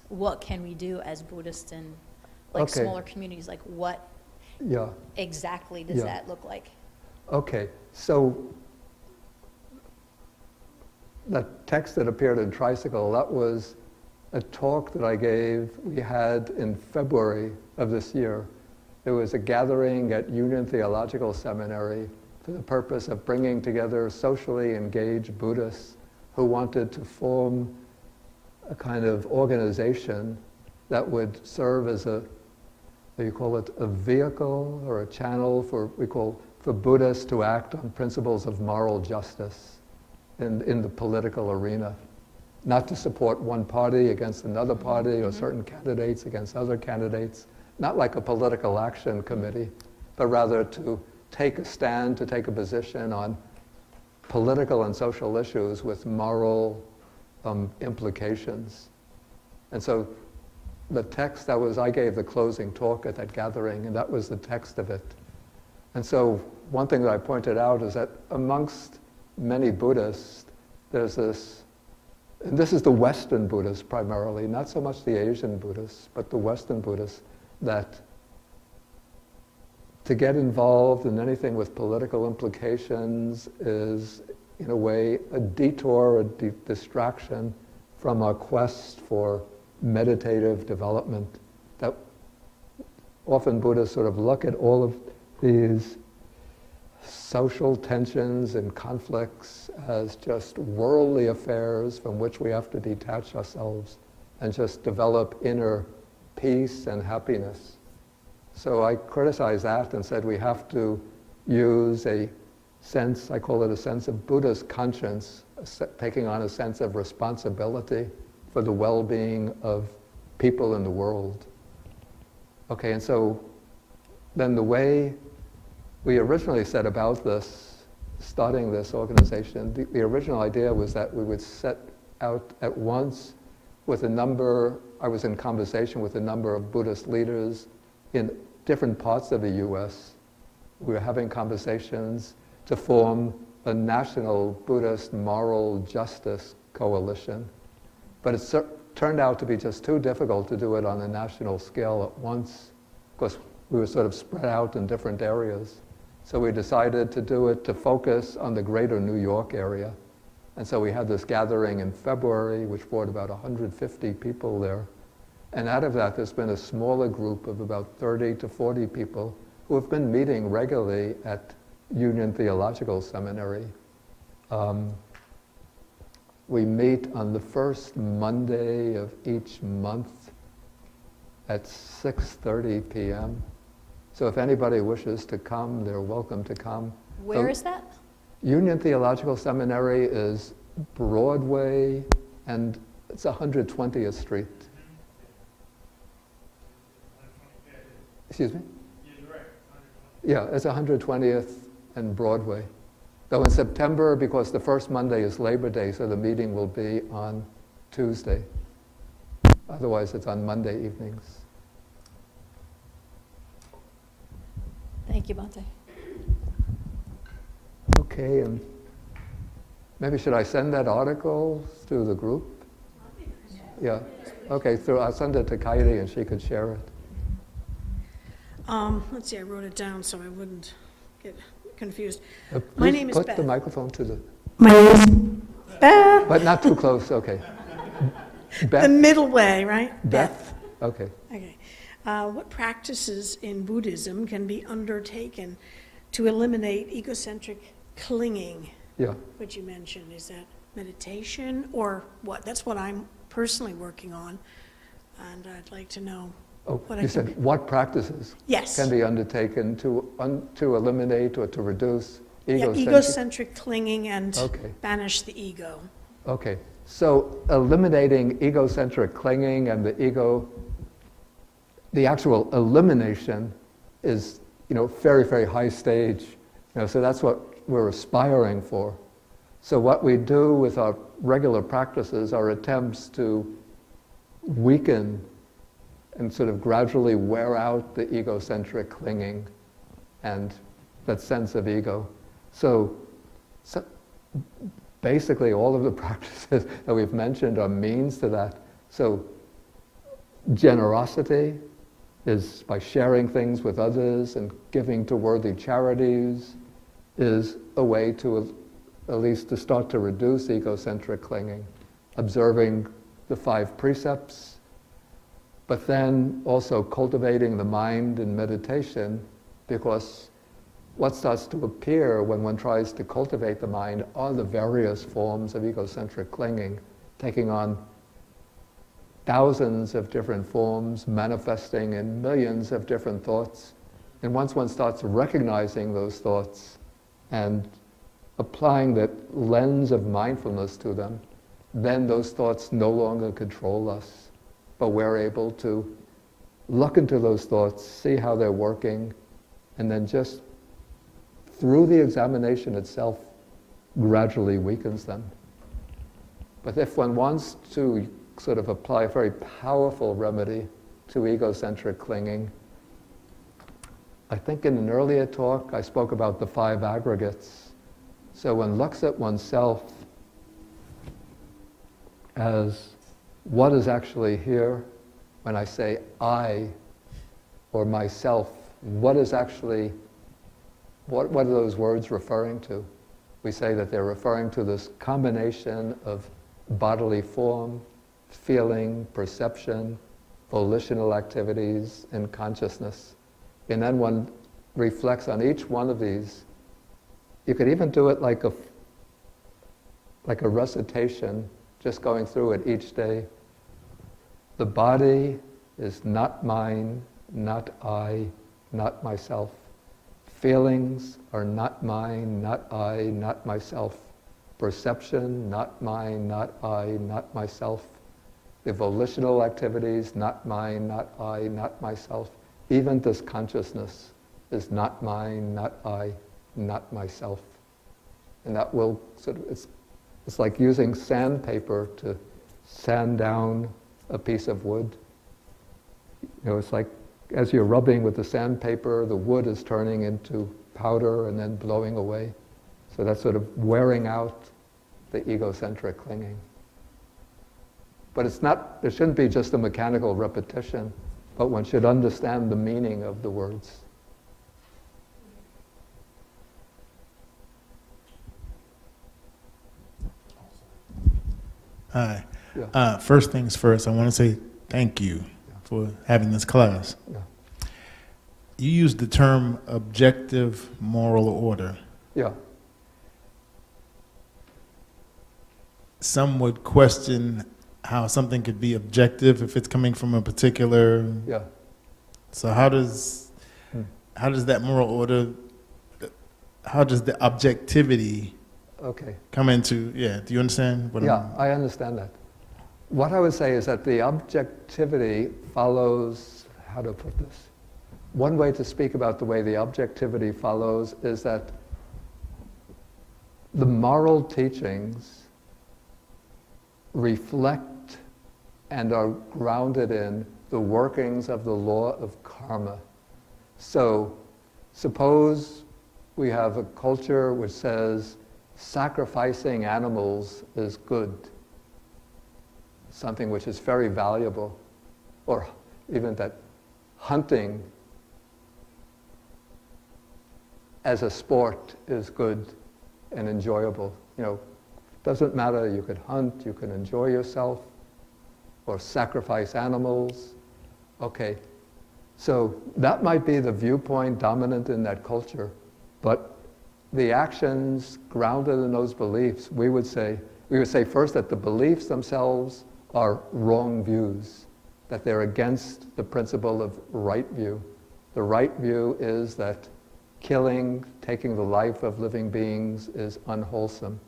what can we do as Buddhists in like Okay. smaller communities? Like what Yeah. exactly does Yeah. that look like? Okay, so the text that appeared in Tricycle, that was a talk that I gave, we had in February of this year. There was a gathering at Union Theological Seminary for the purpose of bringing together socially engaged Buddhists who wanted to form a kind of organization that would serve as a vehicle or a channel for Buddhists to act on principles of moral justice in the political arena. Not to support one party against another party or certain candidates against other candidates, not like a political action committee, but rather to take a stand, to take a position on political and social issues with moral implications. And so the text I gave the closing talk at that gathering, and that was the text of it. And so one thing that I pointed out is that amongst many Buddhists, there's this, and this is the Western Buddhists primarily, not so much the Asian Buddhists, but the Western Buddhists, that to get involved in anything with political implications is, in a way, a detour, a distraction from our quest for meditative development. That often Buddhists sort of look at all of these social tensions and conflicts as just worldly affairs from which we have to detach ourselves and just develop inner peace and happiness. So I criticized that and said we have to use a sense, I call it a sense of Buddha's conscience, taking on a sense of responsibility for the well-being of people in the world. Okay, and so then the way we originally set about this, starting this organization, the original idea was that we would set out at once with a number, I was in conversation with a number of Buddhist leaders in different parts of the US. We were having conversations to form a national Buddhist moral justice coalition. But it turned out to be just too difficult to do it on a national scale at once, because we were sort of spread out in different areas. So we decided to do it to focus on the greater New York area. And so we had this gathering in February, which brought about 150 people there. And out of that, there's been a smaller group of about 30 to 40 people who have been meeting regularly at Union Theological Seminary. We meet on the first Monday of each month at 6:30 p.m. So if anybody wishes to come, they're welcome to come. Where is that? Union Theological Seminary is Broadway, and it's 120th Street. Excuse me? Yeah, it's 120th and Broadway. Though in September, because the first Monday is Labor Day, so the meeting will be on Tuesday. Otherwise, it's on Monday evenings. Thank you, Bhante. Okay, and maybe should I send that article to the group? Yeah. Okay, so I'll send it to Kairi and she could share it. Let's see, I wrote it down so I wouldn't get confused. My name is Beth. Put the microphone to the... My name is Beth. But not too close, okay. Beth? The middle way, right? Beth? Okay. Okay. What practices in Buddhism can be undertaken to eliminate egocentric clinging? Yeah. What you mentioned, is that meditation or what? That's what I'm personally working on, and I'd like to know. Oh, you said what practices can be undertaken to eliminate or to reduce egocentric clinging and banish the ego. Okay, so eliminating egocentric clinging and the actual elimination is, very, very high stage. So that's what we're aspiring for. So what we do with our regular practices are attempts to weaken and sort of gradually wear out the egocentric clinging and that sense of ego. So basically all of the practices that we've mentioned are means to that. So generosity is by sharing things with others and giving to worthy charities is a way to at least to start to reduce egocentric clinging. Observing the 5 precepts, but then also cultivating the mind in meditation, because what starts to appear when one tries to cultivate the mind are the various forms of egocentric clinging, taking on thousands of different forms, manifesting in millions of different thoughts. And once one starts recognizing those thoughts and applying that lens of mindfulness to them, then those thoughts no longer control us. But we're able to look into those thoughts, see how they're working, and then just through the examination itself, gradually weakens them. But if one wants to sort of apply a very powerful remedy to egocentric clinging, I think in an earlier talk I spoke about the 5 aggregates. So one looks at oneself as what is actually here when I say I or myself. What is actually, what are those words referring to? We say that they're referring to this combination of bodily form, feeling, perception, volitional activities, and consciousness. And then one reflects on each one of these. You could even do it like a recitation, just going through it each day. The body is not mine, not I, not myself. Feelings are not mine, not I, not myself. Perception, not mine, not I, not myself. The volitional activities, not mine, not I, not myself. Even this consciousness is not mine, not I, not myself. And that will sort of, it's like using sandpaper to sand down a piece of wood. It's like as you're rubbing with the sandpaper, the wood is turning into powder and then blowing away. So that's sort of wearing out the egocentric clinging. But it's not, there shouldn't be just a mechanical repetition, but one should understand the meaning of the words. Hi. Yeah. First things first, I want to say thank you for having this class. Yeah. You used the term objective moral order. Yeah. Some would question how something could be objective if it's coming from a particular. Yeah. So how does that moral order, how does the objectivity come into, do you understand what I understand that. What I would say is that the objectivity follows, how to put this? One way to speak about the way the objectivity follows is that the moral teachings reflect and are grounded in the workings of the law of karma. So suppose we have a culture which says sacrificing animals is good, something which is very valuable, or even that hunting as a sport is good and enjoyable. You know, doesn't matter, you could hunt, you can enjoy yourself, or sacrifice animals. Okay, so that might be the viewpoint dominant in that culture, but the actions grounded in those beliefs, we would say first that the beliefs themselves are wrong views, that they're against the principle of right view. The right view is that killing, taking the life of living beings is unwholesome.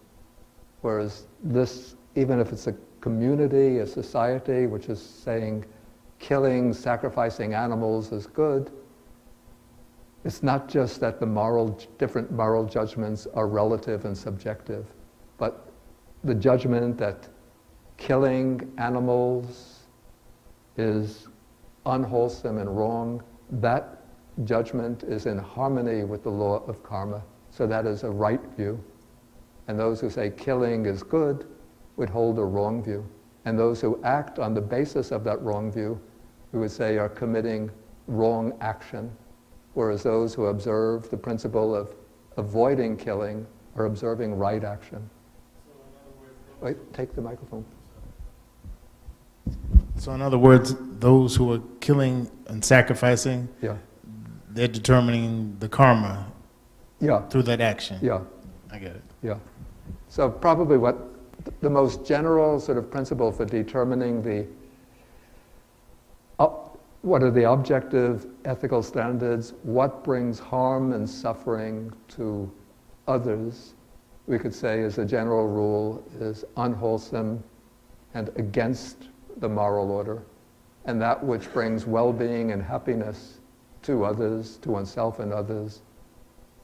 Whereas this, even if it's a community, a society, which is saying killing, sacrificing animals is good, it's not just that the different moral judgments are relative and subjective, but the judgment that killing animals is unwholesome and wrong, that judgment is in harmony with the law of karma. So that is a right view. And those who say killing is good would hold a wrong view. And those who act on the basis of that wrong view, we would say are committing wrong action. Whereas those who observe the principle of avoiding killing are observing right action. Wait, take the microphone. So in other words, those who are killing and sacrificing, they're determining the karma through that action. Yeah. I get it. Yeah. So probably what the most general sort of principle for determining what are the objective ethical standards, what brings harm and suffering to others, we could say as a general rule is unwholesome and against the moral order, and that which brings well-being and happiness to others, to oneself and others,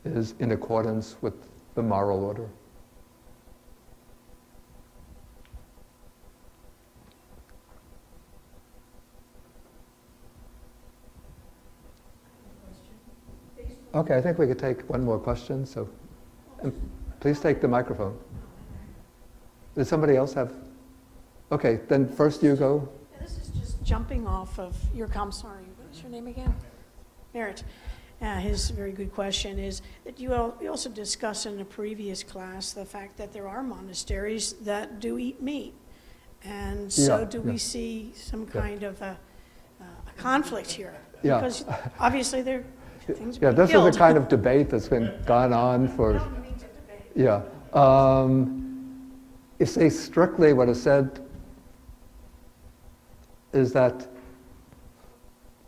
is in accordance with the moral order. Okay, I think we could take one more question, so please take the microphone. Did somebody else have? Okay, then first you go. This is just jumping off of your comment. Sorry, what's your name again? Merritt. His very good question is that you also discussed in a previous class the fact that there are monasteries that do eat meat. And so do we see some kind of a conflict here? Yeah. Because obviously there are things this killed. is a kind of debate that's been gone on for... I don't mean to debate. You see, strictly what is said is that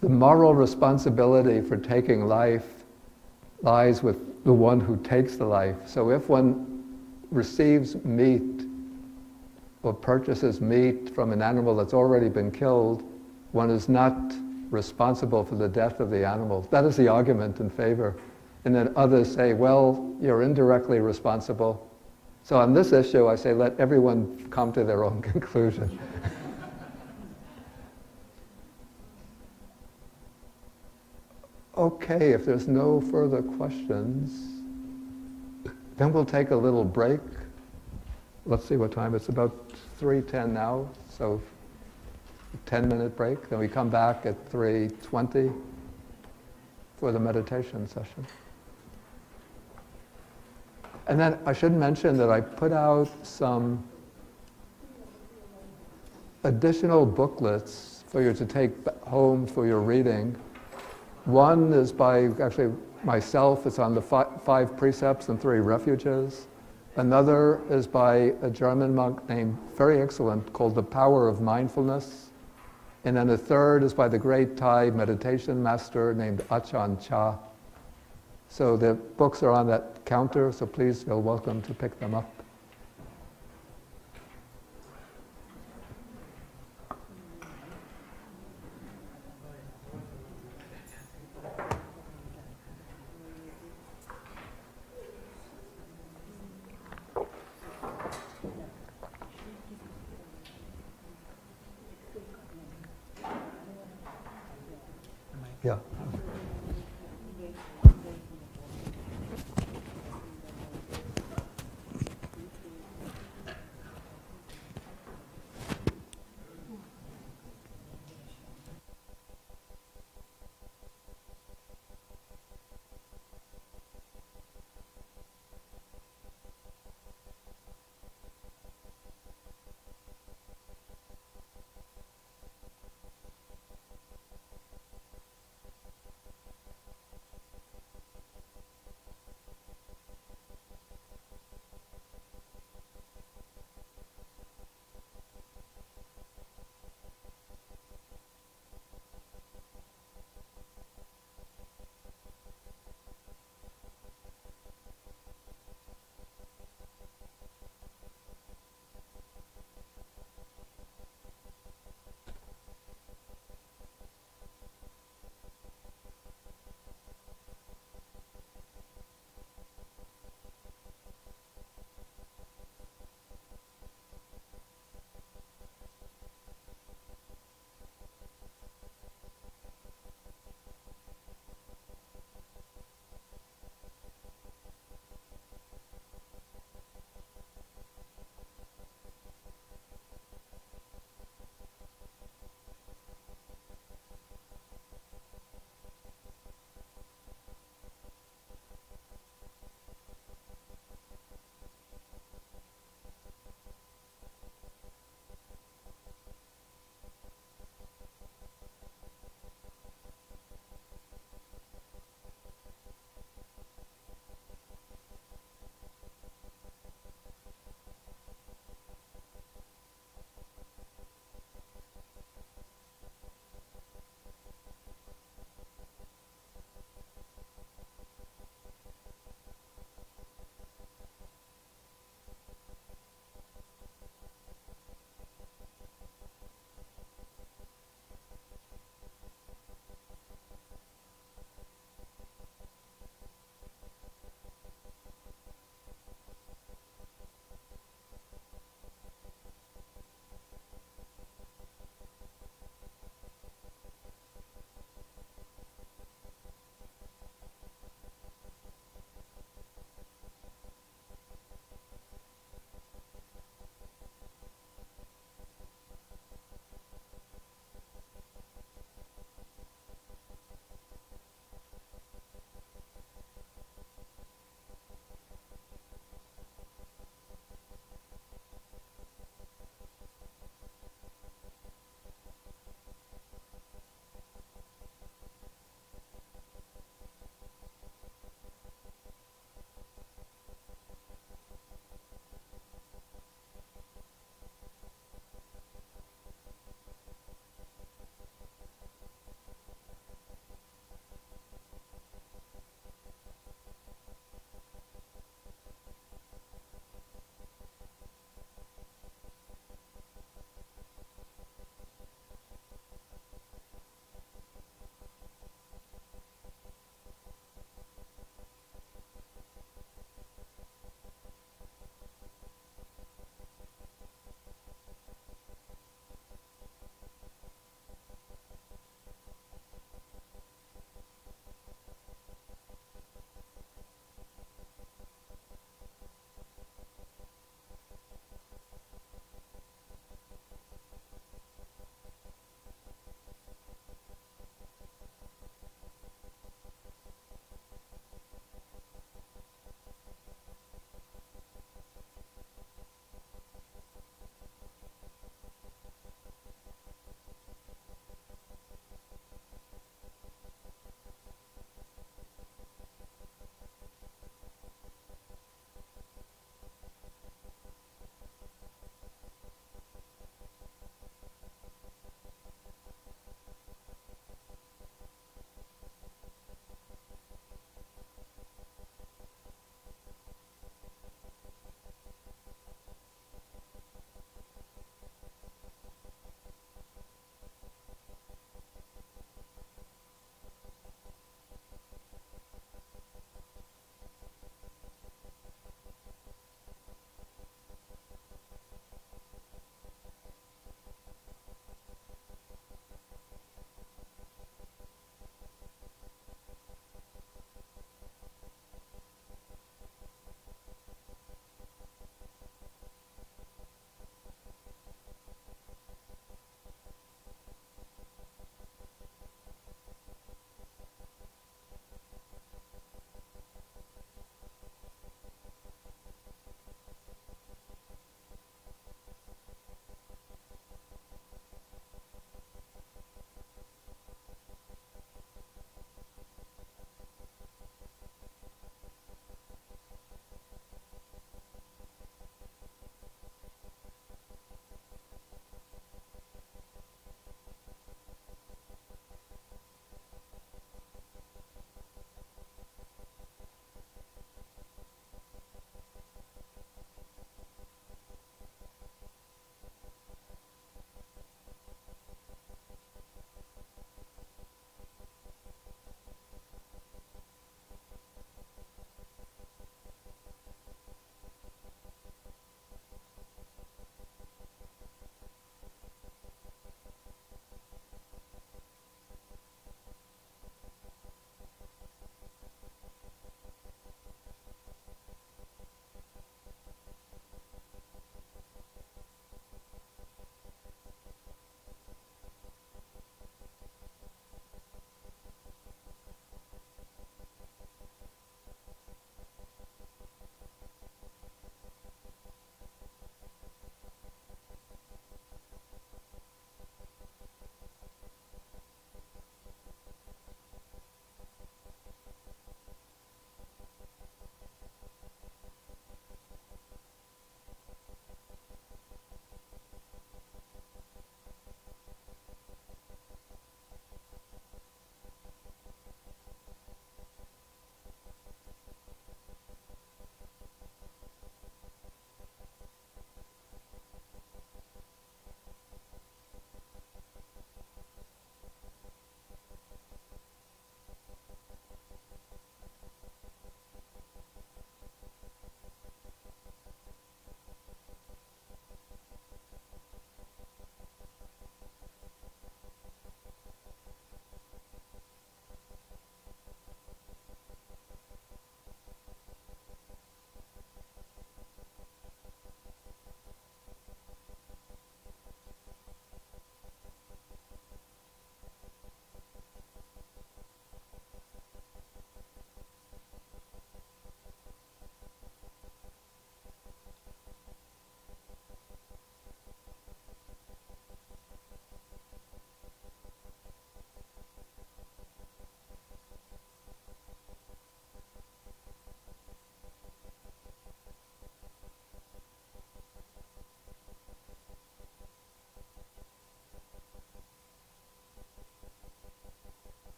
the moral responsibility for taking life lies with the one who takes the life. So if one receives meat or purchases meat from an animal that's already been killed, one is not responsible for the death of the animal. That is the argument in favor. And then others say, well, you're indirectly responsible. So on this issue, I say, let everyone come to their own conclusion. Okay, if there's no further questions, then we'll take a little break. Let's see what time. It's about 3:10 now, so 10-minute break. Then we come back at 3:20 for the meditation session. And then I should mention that I put out some additional booklets for you to take home for your reading. One is by actually myself. It's on the five precepts and 3 refuges. Another is by a German monk named, very excellent, called The Power of Mindfulness. And then a third is by the great Thai meditation master named Ajahn Chah. So the books are on that counter, so please feel welcome to pick them up. Yeah.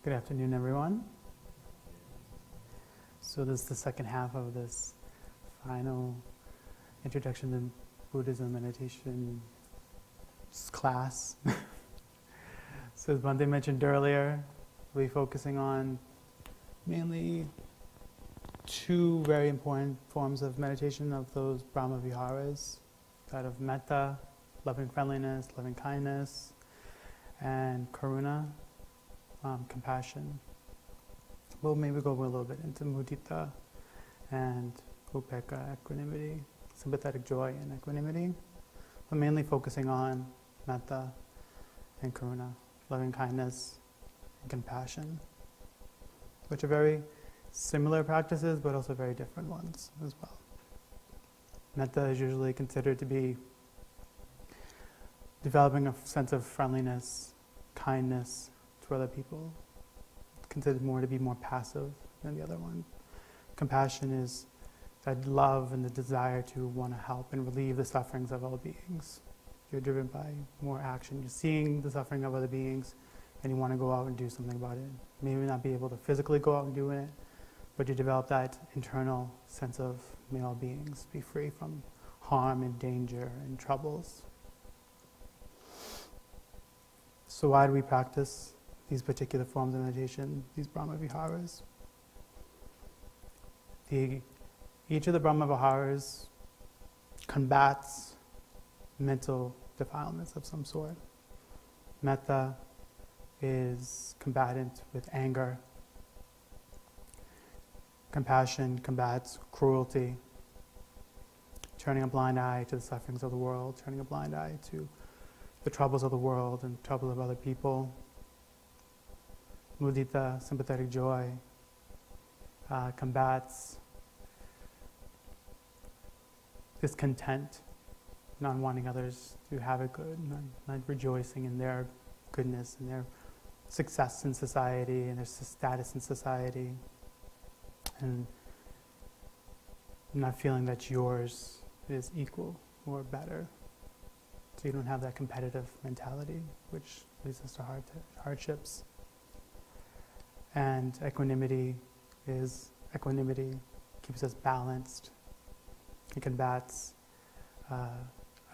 Good afternoon, everyone. So this is the second half of this final introduction to Buddhism meditation class. So as Bhante mentioned earlier, we'll be focusing on mainly two very important forms of meditation of those Brahma Viharas, that of metta, loving friendliness, loving kindness, and karuna, compassion. We'll maybe go a little bit into mudita and upekkha, equanimity, sympathetic joy and equanimity, but mainly focusing on metta and karuna, loving kindness and compassion, which are very similar practices but also very different ones as well. Metta is usually considered to be developing a sense of friendliness, kindness to other people. It's considered more to be more passive than the other one. Compassion is that love and the desire to want to help and relieve the sufferings of all beings. You're driven by more action. You're seeing the suffering of other beings and you want to go out and do something about it. Maybe not be able to physically go out and do it, but you develop that internal sense of may all beings be free from harm and danger and troubles. So why do we practice these particular forms of meditation, these Brahma Viharas? Each of the Brahma Viharas combats mental defilements of some sort. Metta is combatant with anger. Compassion combats cruelty, turning a blind eye to the sufferings of the world, turning a blind eye to the troubles of the world and the troubles of other people. Mudita, sympathetic joy, combats discontent, not wanting others to have it good, not rejoicing in their goodness and their success in society and their status in society, and not feeling that yours is equal or better. So you don't have that competitive mentality, which leads us to hardships. And equanimity keeps us balanced. It combats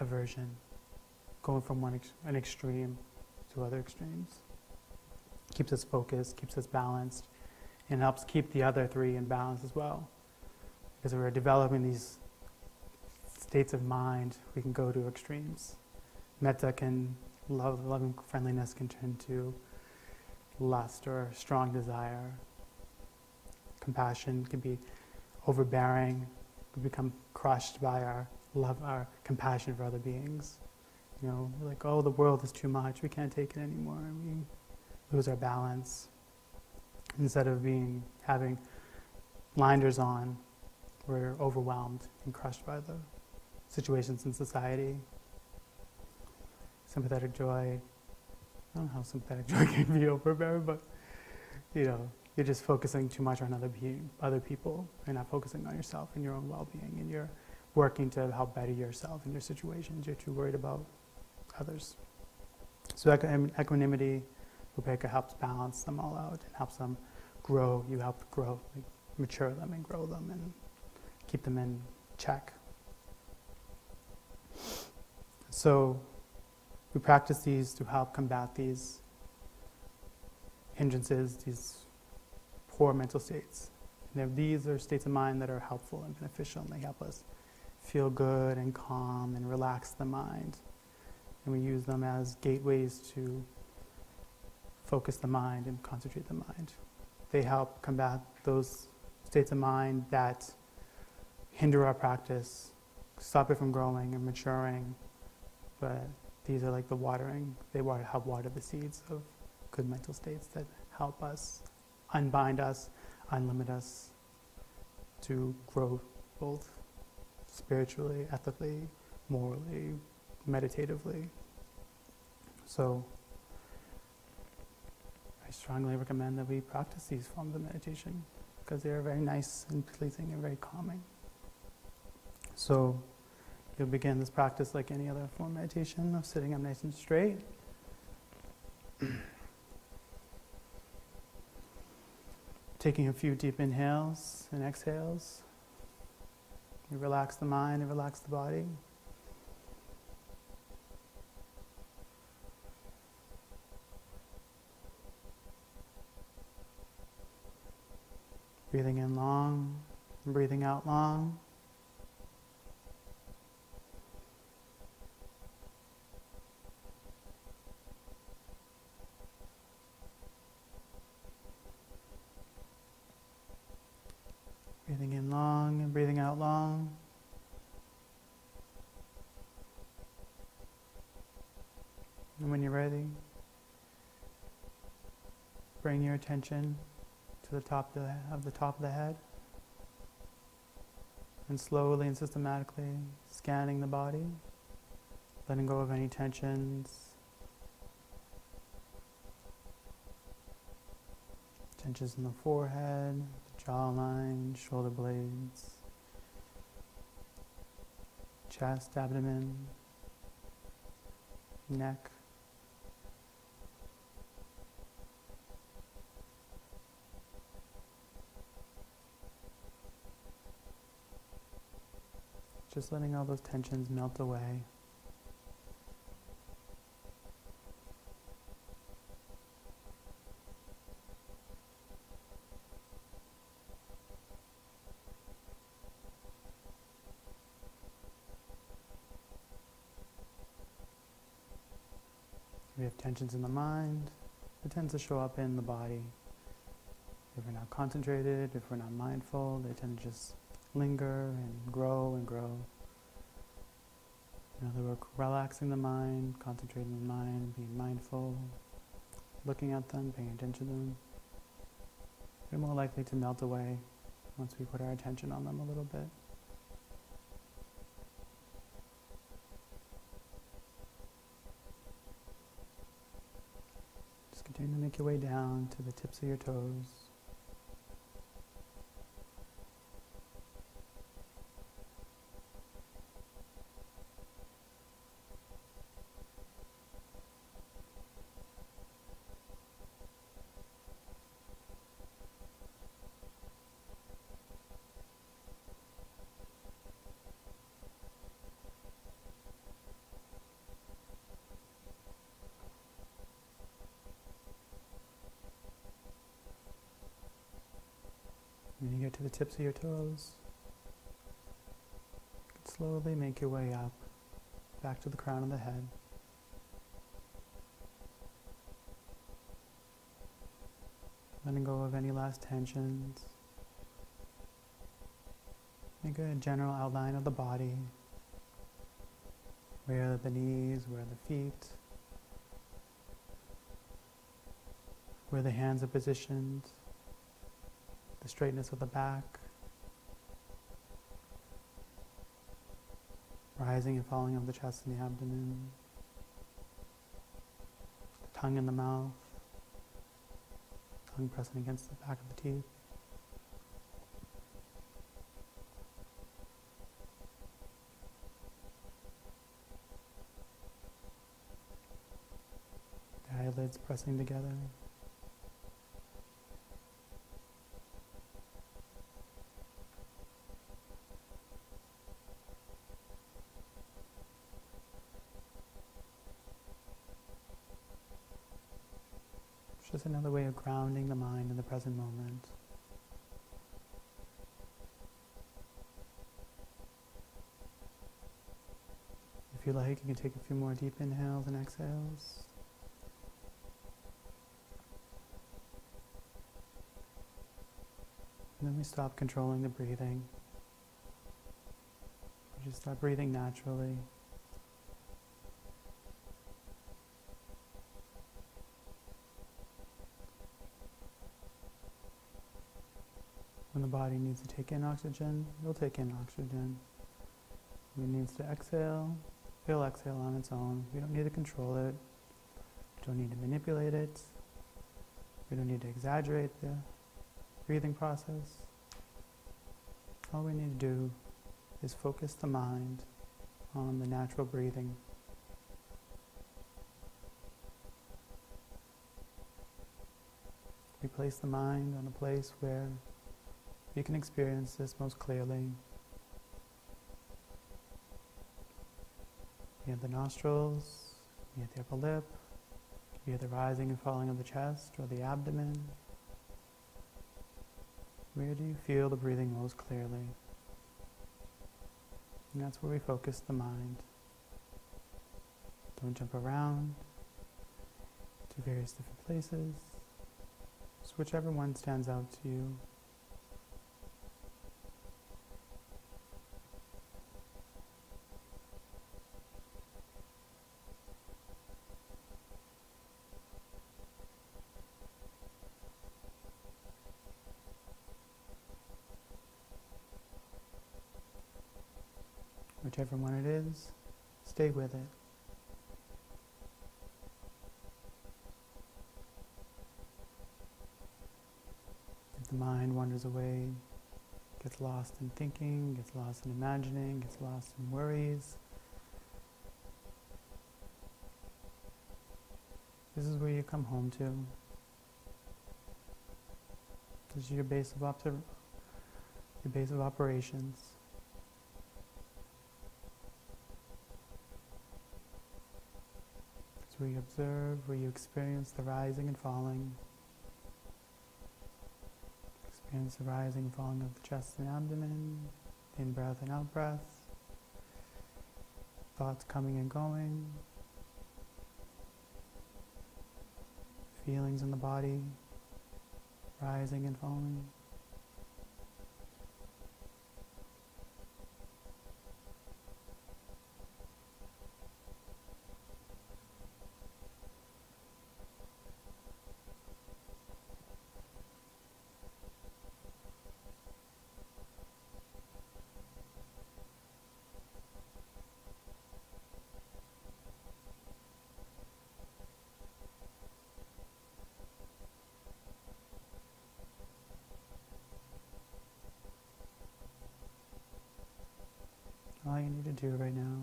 aversion, going from an extreme to other extremes. Keeps us focused, keeps us balanced, and helps keep the other three in balance as well. Because we're developing these states of mind, we can go to extremes. Metta loving friendliness can turn to lust or strong desire. Compassion can be overbearing. We become crushed by our love, our compassion for other beings. You know, we're like, oh, the world is too much. We can't take it anymore. We lose our balance. Instead of having blinders on, we're overwhelmed and crushed by the situations in society. Sympathetic joy. I don't know how sympathetic joy can be overbearing, but you're just focusing too much on other people and not focusing on yourself and your own well-being, and you're working to help better yourself in your situations. You're too worried about others. So equanimity, upekkha helps balance them all out and helps them grow. You help grow, mature them and grow them and keep them in check. So we practice these to help combat these hindrances, these poor mental states. And these are states of mind that are helpful and beneficial, and they help us feel good and calm and relax the mind. And we use them as gateways to focus the mind and concentrate the mind. They help combat those states of mind that hinder our practice, stop it from growing and maturing. But these are like the watering. They help water the seeds of good mental states that help us, unbind us, unlimit us to grow both spiritually, ethically, morally, meditatively. So I strongly recommend that we practice these forms of meditation because they are very nice and pleasing and very calming. So you'll begin this practice like any other form of meditation, of sitting up nice and straight. taking a few deep inhales and exhales. You relax the mind and relax the body. Breathing in long and breathing out long. Breathing in long and breathing out long. And when you're ready, bring your attention to the top of the head, and slowly and systematically scanning the body, letting go of any tensions. Tensions in the forehead, the jawline, shoulder blades, chest, abdomen, neck. Just letting all those tensions melt away. We have tensions in the mind. It tends to show up in the body. If we're not concentrated, if we're not mindful, they tend to just linger and grow and grow. In other words, relaxing the mind, concentrating the mind, being mindful, looking at them, paying attention to them. They're more likely to melt away once we put our attention on them a little bit. Just continue to make your way down to the tips of your toes. When you get to the tips of your toes, you can slowly make your way up, back to the crown of the head. Letting go of any last tensions. Make a general outline of the body. Where are the knees, where are the feet, where the hands are positioned. The straightness of the back, rising and falling of the chest and the abdomen, the tongue in the mouth, tongue pressing against the back of the teeth. The eyelids pressing together. Just another way of grounding the mind in the present moment. If you like, you can take a few more deep inhales and exhales. And then we stop controlling the breathing. We just start breathing naturally. When the body needs to take in oxygen, it'll take in oxygen. When it needs to exhale, it'll exhale on its own. We don't need to control it. We don't need to manipulate it. We don't need to exaggerate the breathing process. All we need to do is focus the mind on the natural breathing. We place the mind on a place where you can experience this most clearly. Near the nostrils, near the upper lip, near the rising and falling of the chest or the abdomen. Where do you feel the breathing most clearly? And that's where we focus the mind. Don't jump around to various different places. Just whichever one stands out to you. Whichever one it is, stay with it. If the mind wanders away, gets lost in thinking, gets lost in imagining, gets lost in worries, this is where you come home to. This is your base of operations. It's where you observe, where you experience the rising and falling. Experience the rising and falling of the chest and abdomen, in-breath and out-breath, thoughts coming and going, feelings in the body, rising and falling. All you need to do right now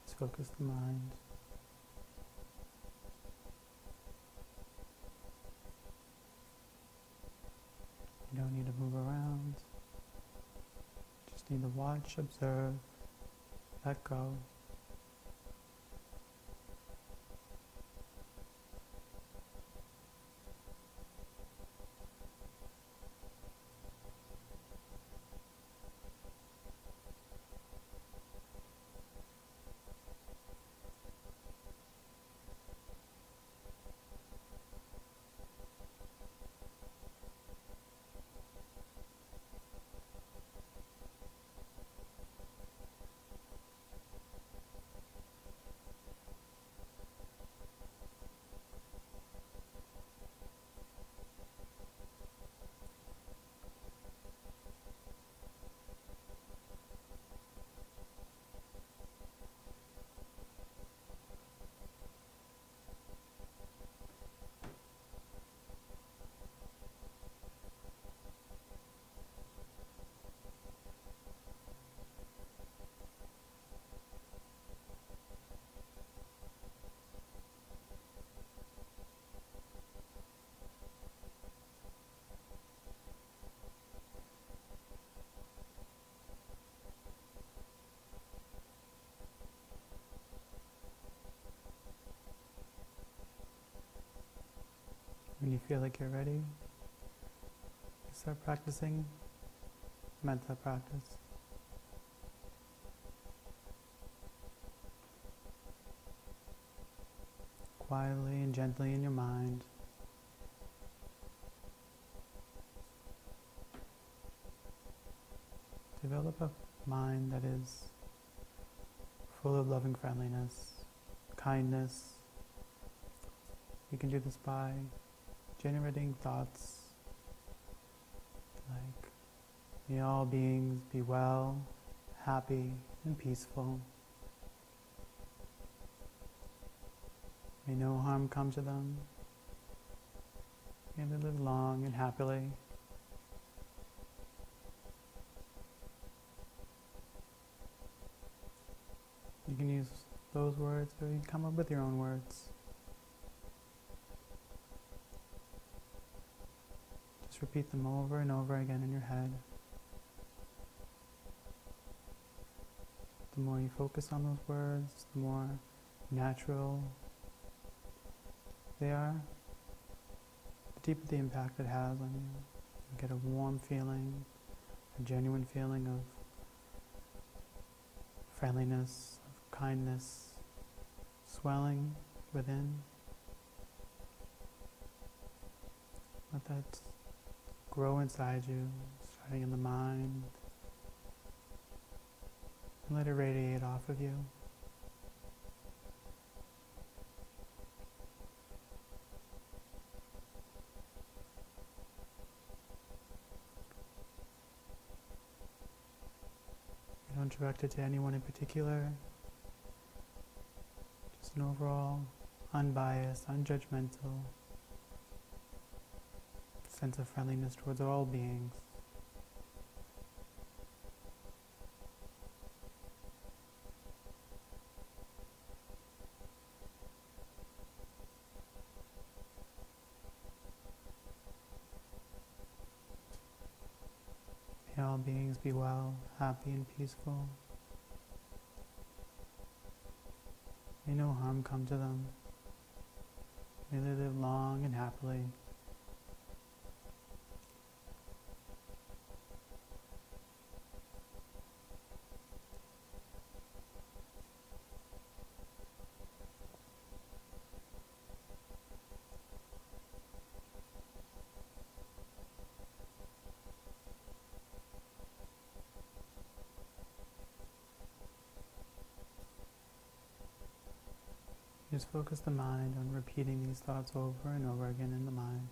is focus the mind. You don't need to move around. Just need to watch, observe, let go. When you feel like you're ready, you start practicing metta practice. Quietly and gently in your mind, develop a mind that is full of loving friendliness, kindness. You can do this by generating thoughts like, may all beings be well, happy, and peaceful. May no harm come to them. May they live long and happily. You can use those words, or you can come up with your own words. Just repeat them over and over again in your head. The more you focus on those words, the more natural they are, the deeper the impact it has on you. You get a warm feeling, a genuine feeling of friendliness, of kindness, swelling within. Let that grow inside you, starting in the mind, and let it radiate off of you. You don't direct it to anyone in particular, just an overall, unbiased, unjudgmental sense of friendliness towards all beings. May all beings be well, happy and peaceful. May no harm come to them. May they live long and happily. Just focus the mind on repeating these thoughts over and over again in the mind,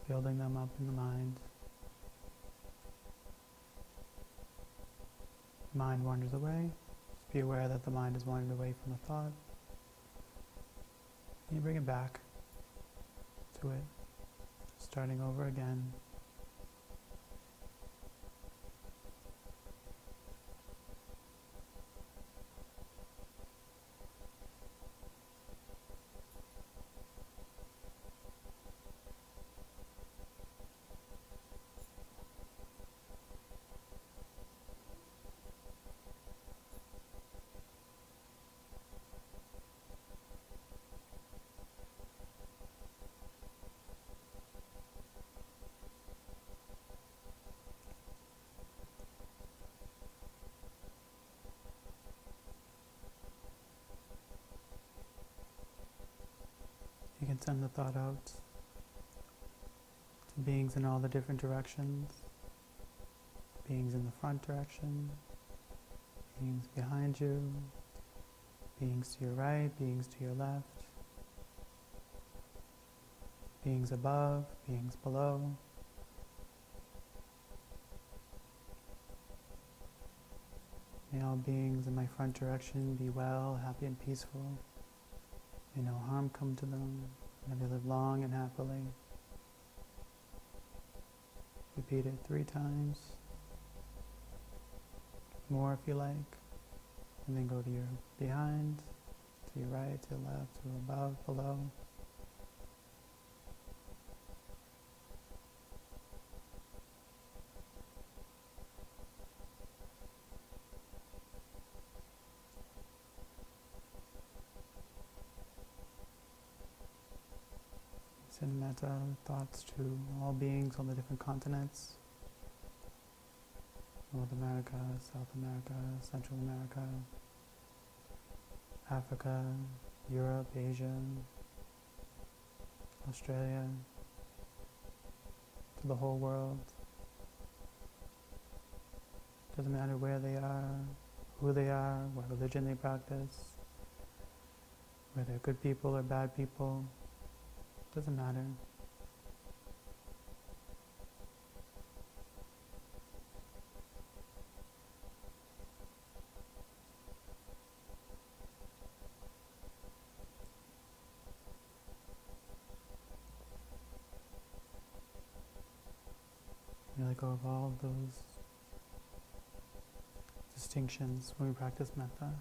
building them up in the mind. The mind wanders away. Just be aware that the mind has wandered away from the thought. And you bring it back to it, starting over again. You can send the thought out to beings in all the different directions, beings in the front direction, beings behind you, beings to your right, beings to your left, beings above, beings below. May all beings in my front direction be well, happy and peaceful. May no harm come to them. May they live long and happily. Repeat it 3 times. More if you like. And then go to your behind, to your right, to your left, to above, below. Send metta thoughts to all beings on the different continents. North America, South America, Central America, Africa, Europe, Asia, Australia, to the whole world. Doesn't matter where they are, who they are, what religion they practice, whether they're good people or bad people. Doesn't matter. You let go of all those distinctions when we practice metta.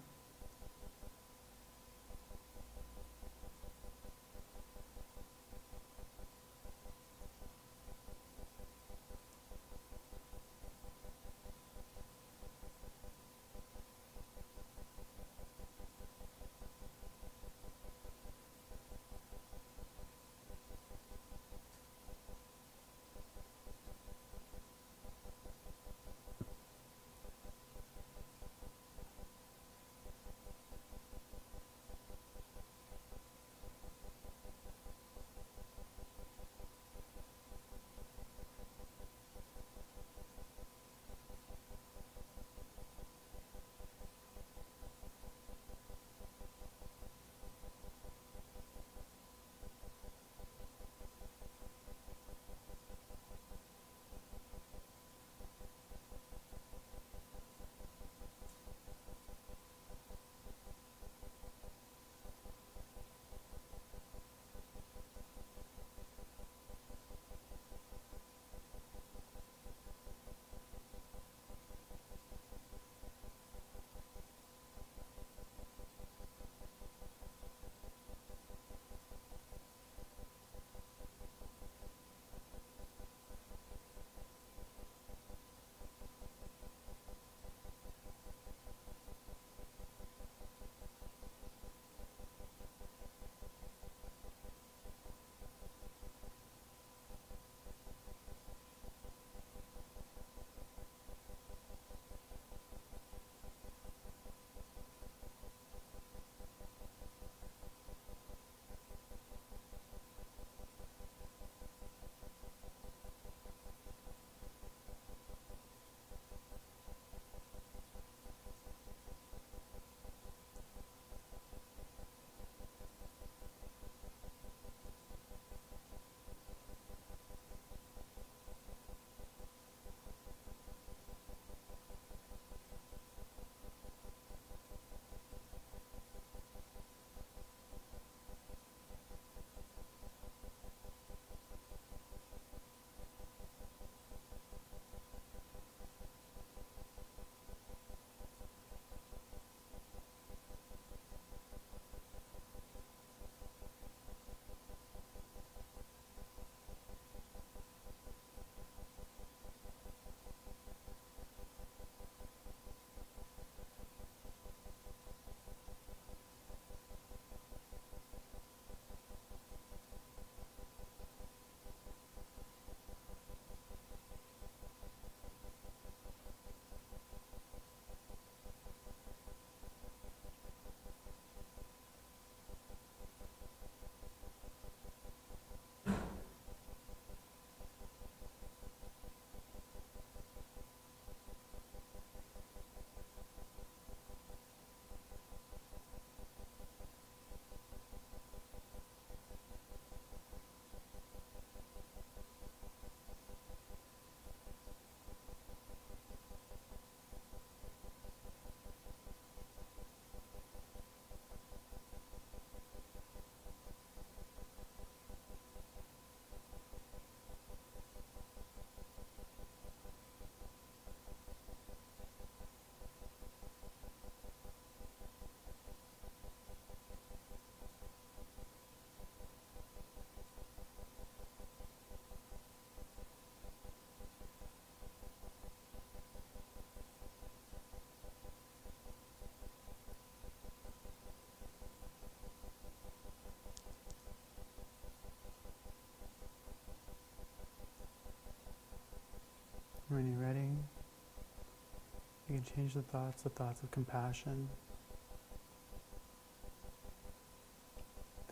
You can change the thoughts of compassion.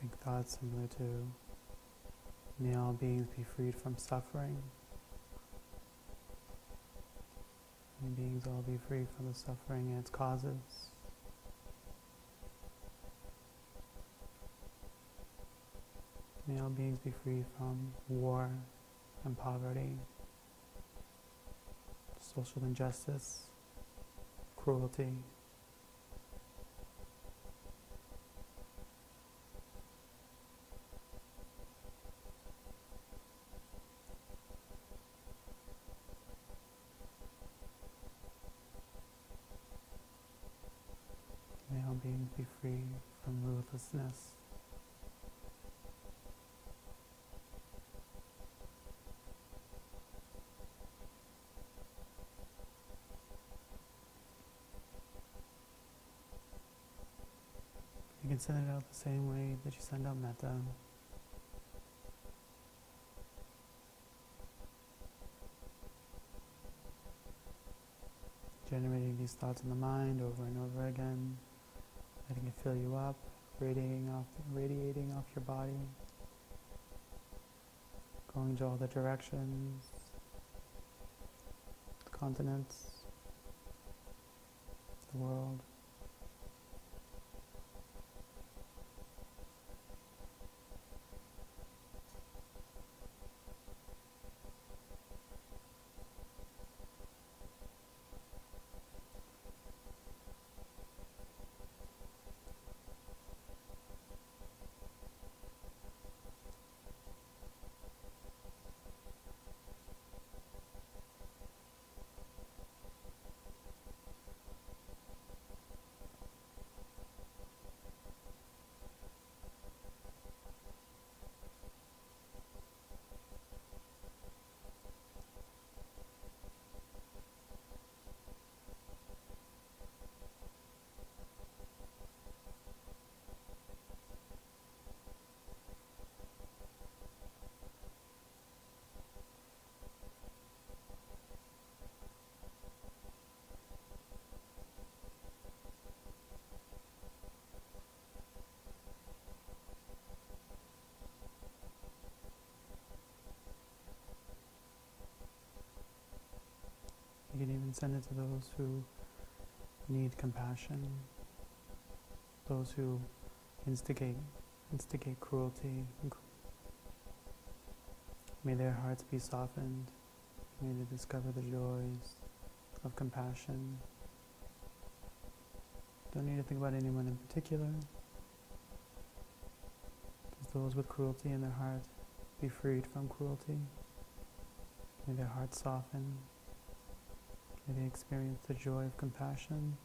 Think thoughts similar to, may all beings be freed from suffering. May beings all be free from the suffering and its causes. May all beings be free from war and poverty, social injustice, cruelty. May all beings be free from ruthlessness. You can send it out the same way that you send out metta. Generating these thoughts in the mind over and over again, letting it fill you up, radiating off your body, going to all the directions, the continents, the world. You can even send it to those who need compassion, those who instigate cruelty. May their hearts be softened. May they discover the joys of compassion. Don't need to think about anyone in particular. Just those with cruelty in their heart be freed from cruelty. May their hearts soften. May they experience the joy of compassion.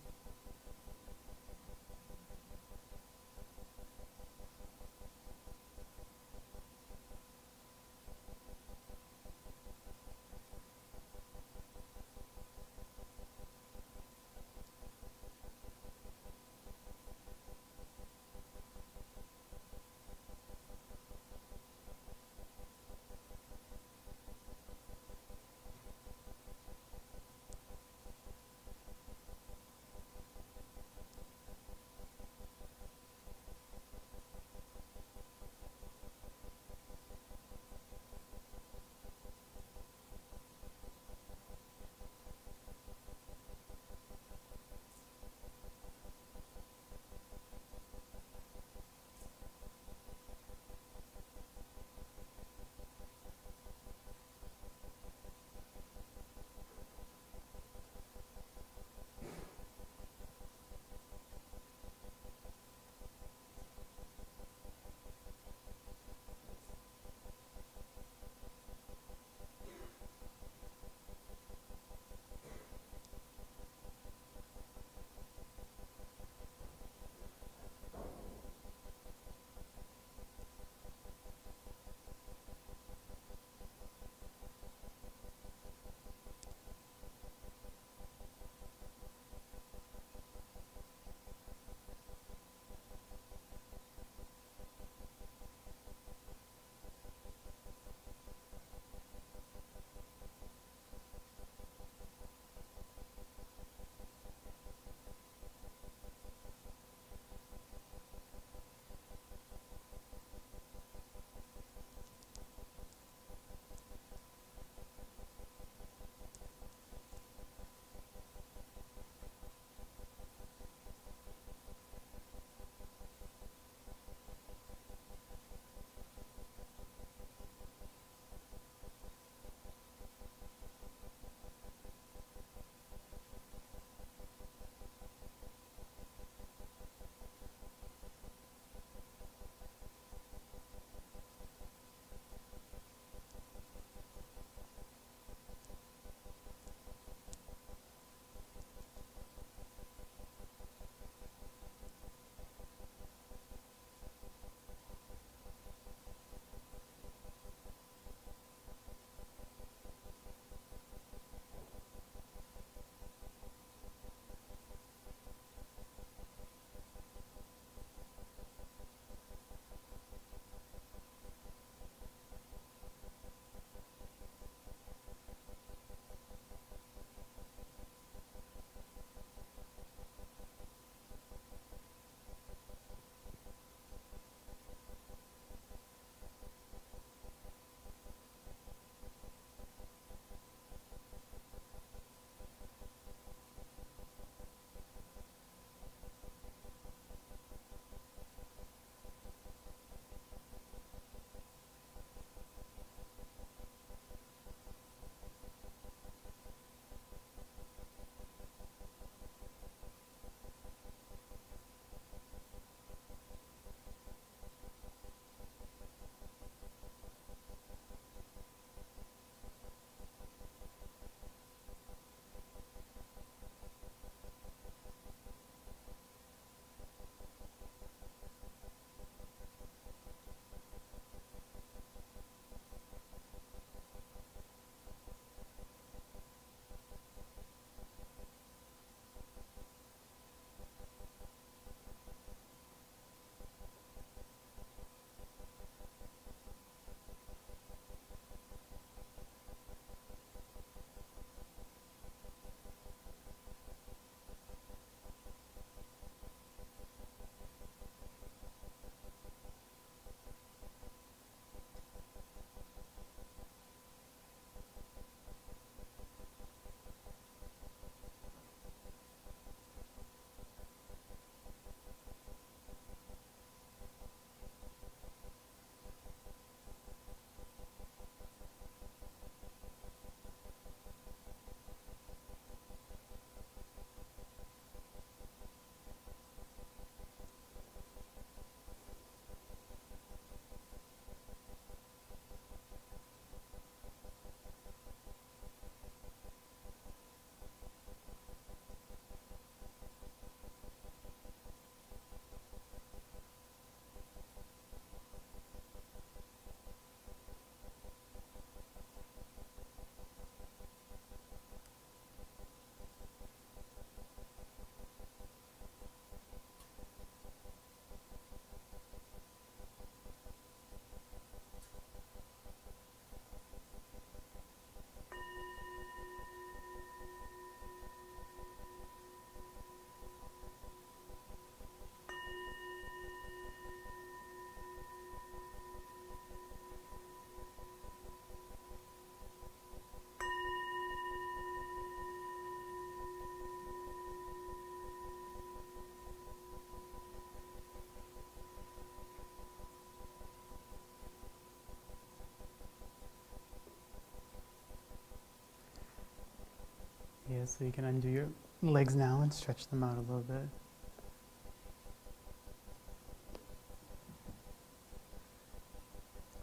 pause. So you can undo your legs now and stretch them out a little bit.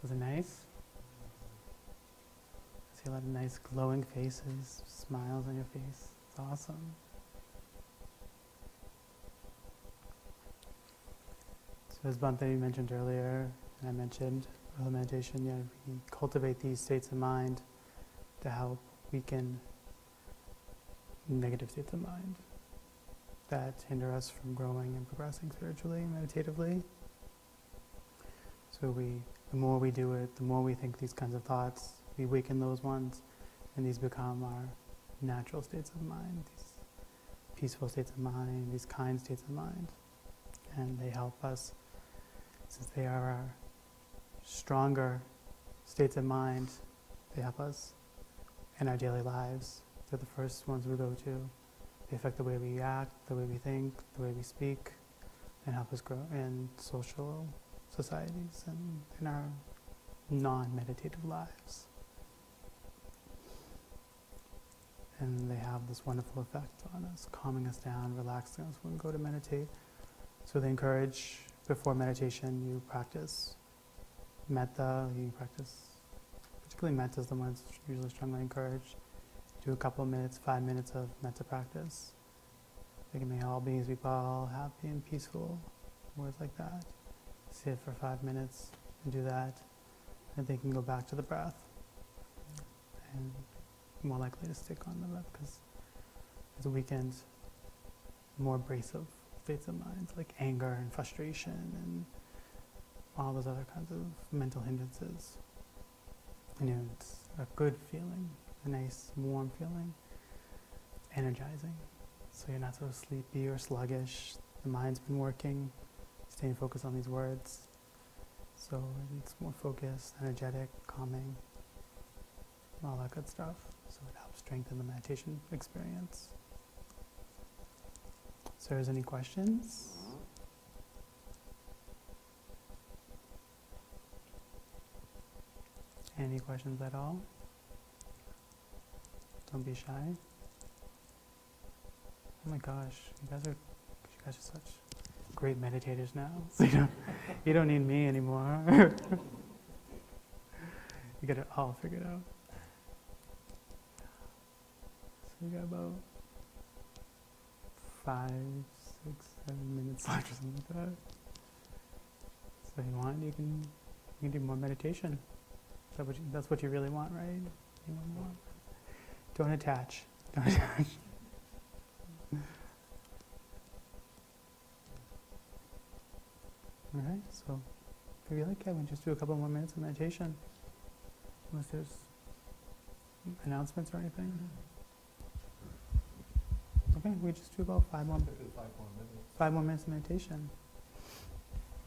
Was it nice? I see a lot of nice glowing faces, smiles on your face. It's awesome. So as Bhante mentioned earlier, and I mentioned earlier meditation, we cultivate these states of mind to help weaken negative states of mind that hinder us from growing and progressing spiritually and meditatively. So the more we do it, the more we think these kinds of thoughts, we weaken those ones, and these become our natural states of mind, these peaceful states of mind, these kind states of mind. And they help us, since they are our stronger states of mind, they help us in our daily lives. They're the first ones we go to. They affect the way we act, the way we think, the way we speak, and help us grow in social societies and in our non-meditative lives. And they have this wonderful effect on us, calming us down, relaxing us when we go to meditate. So they encourage, before meditation, you practice metta, particularly metta is the one that's usually strongly encouraged. Do a couple of minutes, 5 minutes of metta practice. Thinking may all beings be all happy and peaceful, words like that. Sit for 5 minutes and do that, and then you can go back to the breath. And more likely to stick on the breath because it's weakened more abrasive states of mind like anger and frustration and all those other kinds of mental hindrances. And it's a good feeling, a nice warm feeling, energizing. So you're not so sleepy or sluggish. The mind's been working, staying focused on these words. So it's more focused, energetic, calming, all that good stuff. So it helps strengthen the meditation experience. So is there any questions? Any questions at all? Don't be shy. Oh my gosh, you guys are such great meditators now. So you don't need me anymore. You get it all figured out. So we got about 5, 6, 7 minutes left or something like that. So if you want, you can do more meditation. That's what you really want, right? You want more? Don't attach. Don't attach. All right. So if you like, we can just do a couple more minutes of meditation, unless there's announcements or anything. Okay, we just do about 5 more minutes. 5 more minutes of meditation.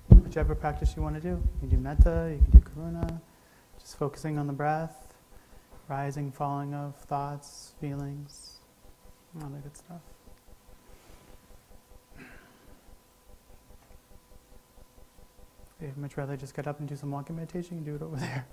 Whichever practice you want to do. You can do metta, you can do karuna, just focusing on the breath, rising, falling of thoughts, feelings, all that good stuff. If you'd much rather just get up and do some walking meditation, you can do it over there.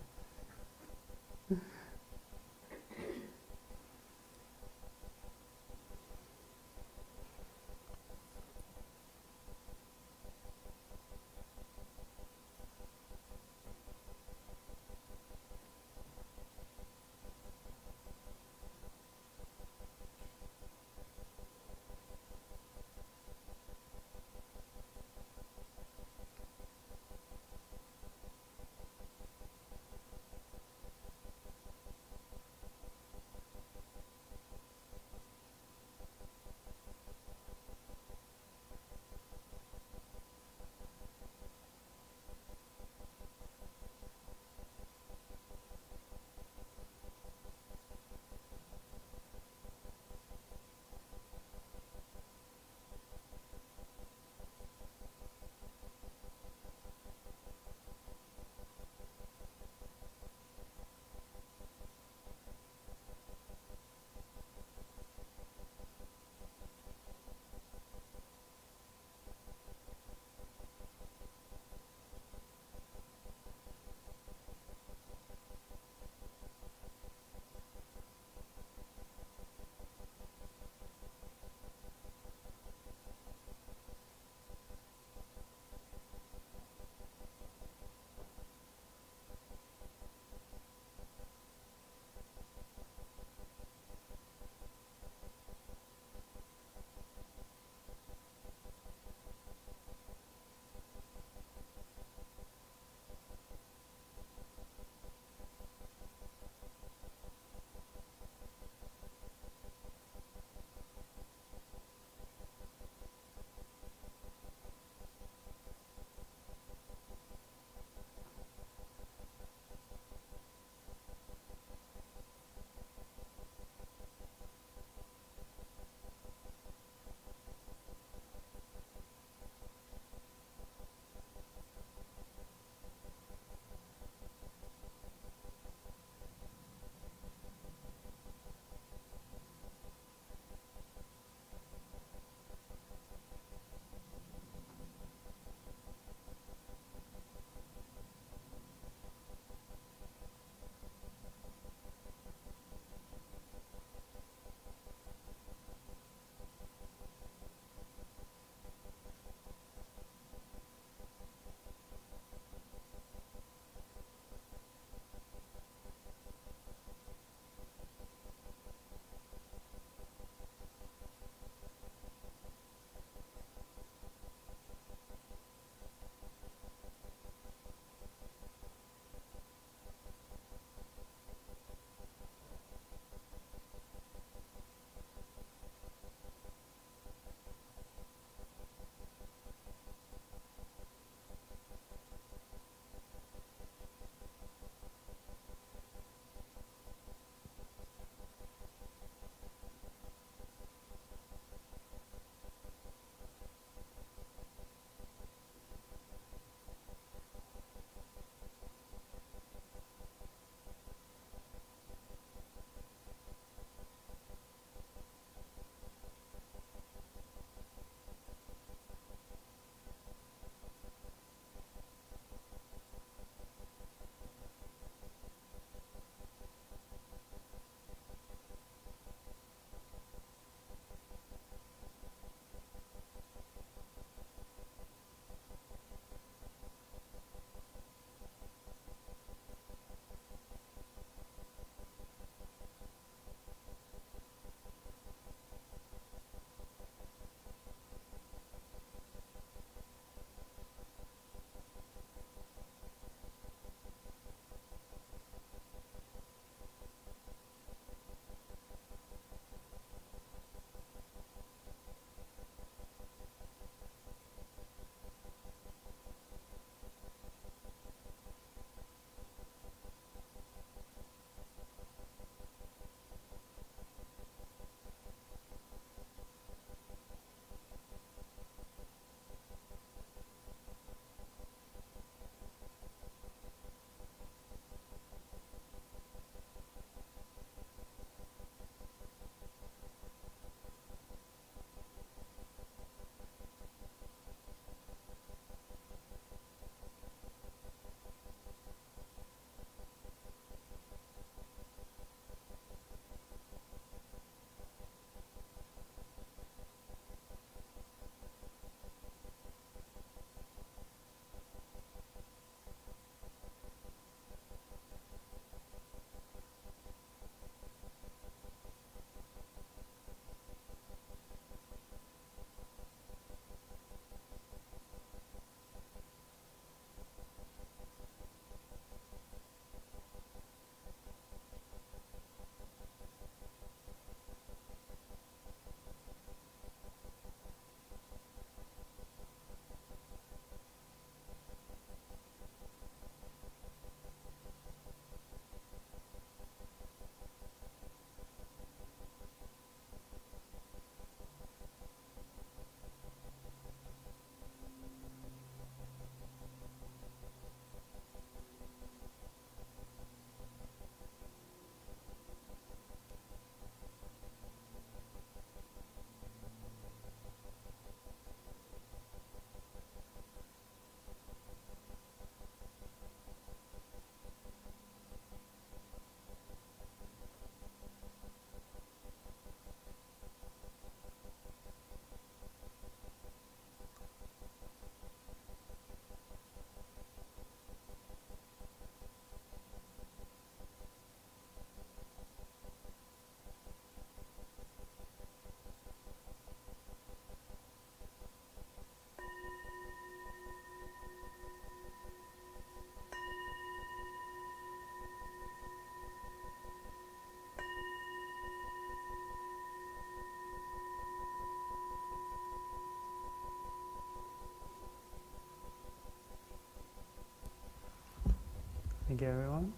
Thank you, everyone.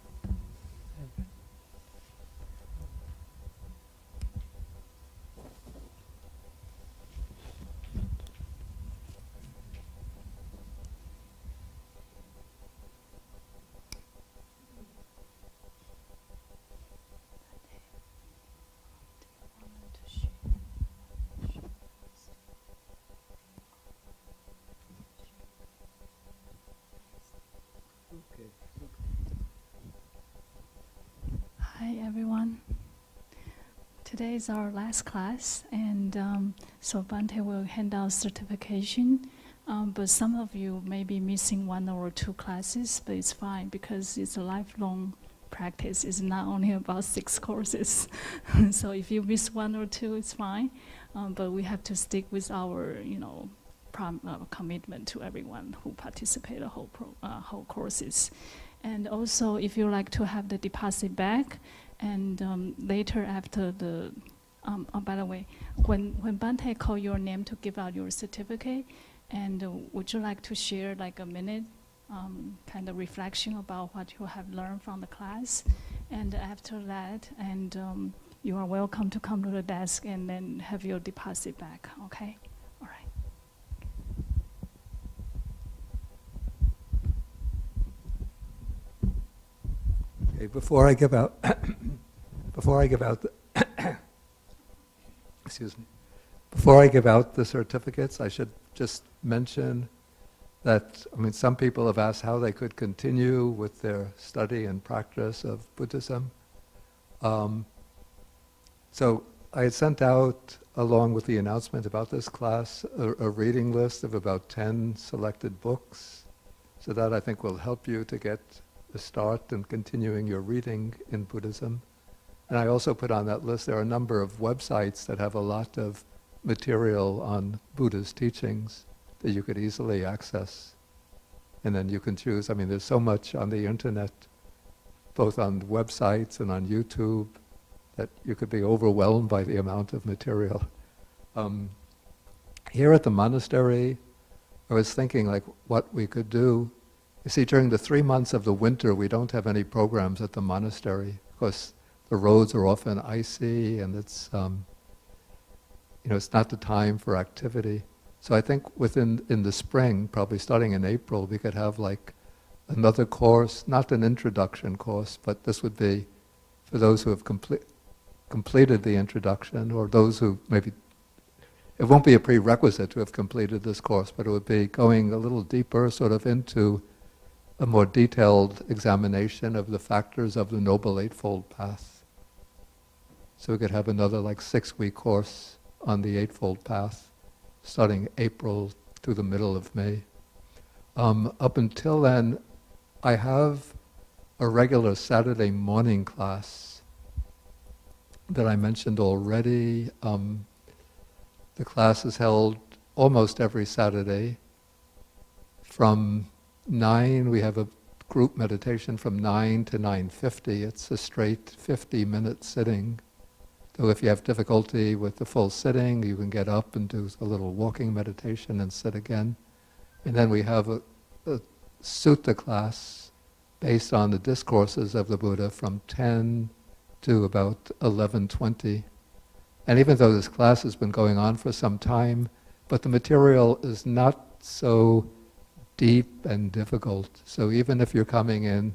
Hi everyone. Today is our last class, and so Bhante will hand out certification. But some of you may be missing 1 or 2 classes, but it's fine because it's a lifelong practice. It's not only about 6 courses. So if you miss 1 or 2, it's fine. But we have to stick with our, commitment to everyone who participate the whole courses. And also, if you like to have the deposit back, and later after the, by the way, when Bhante call your name to give out your certificate, and would you like to share like a minute, kind of reflection about what you have learned from the class? And after that, and you are welcome to come to the desk and then have your deposit back. Okay. Okay, before I give out, excuse me, before I give out the certificates, I should just mention that, some people have asked how they could continue with their study and practice of Buddhism. So I had sent out, along with the announcement about this class, a reading list of about 10 selected books. So that I think will help you to get a start in continuing your reading in Buddhism. And I also put on that list, there are a number of websites that have a lot of material on Buddha's teachings that you could easily access. And then you can choose, there's so much on the internet, both on websites and on YouTube, that you could be overwhelmed by the amount of material. Here at the monastery, I was thinking what we could do. You see, during the 3 months of the winter, we don't have any programs at the monastery because the roads are often icy and it's, it's not the time for activity. So I think in the spring, probably starting in April, we could have another course, not an introduction course, but this would be for those who have completed the introduction, or those who maybe, it won't be a prerequisite to have completed this course, but it would be going a little deeper sort of into a more detailed examination of the factors of the Noble Eightfold Path. So we could have another 6-week course on the Eightfold Path, starting April to the middle of May. Up until then, I have a regular Saturday morning class that I mentioned already. The class is held almost every Saturday. From 9, we have a group meditation from 9 to 9:50. It's a straight 50-minute sitting. So if you have difficulty with the full sitting, you can get up and do a little walking meditation and sit again. And then we have a sutta class based on the discourses of the Buddha from 10 to about 11:20. And even though this class has been going on for some time, but the material is not so deep and difficult. So even if you're coming in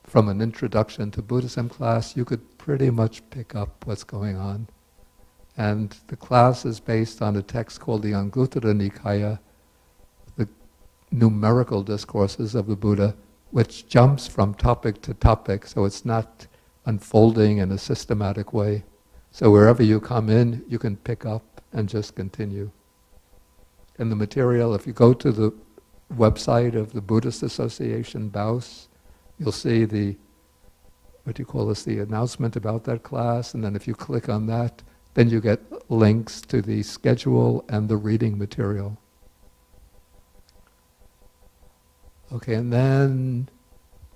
from an introduction to Buddhism class, you could pretty much pick up what's going on. And the class is based on a text called the Anguttara Nikaya, the numerical discourses of the Buddha, which jumps from topic to topic, so it's not unfolding in a systematic way. So wherever you come in, you can pick up and just continue. And the material, if you go to the website of the Buddhist Association, BAUS, you'll see the announcement about that class, and then if you click on that, then you get links to the schedule and the reading material. Okay, and then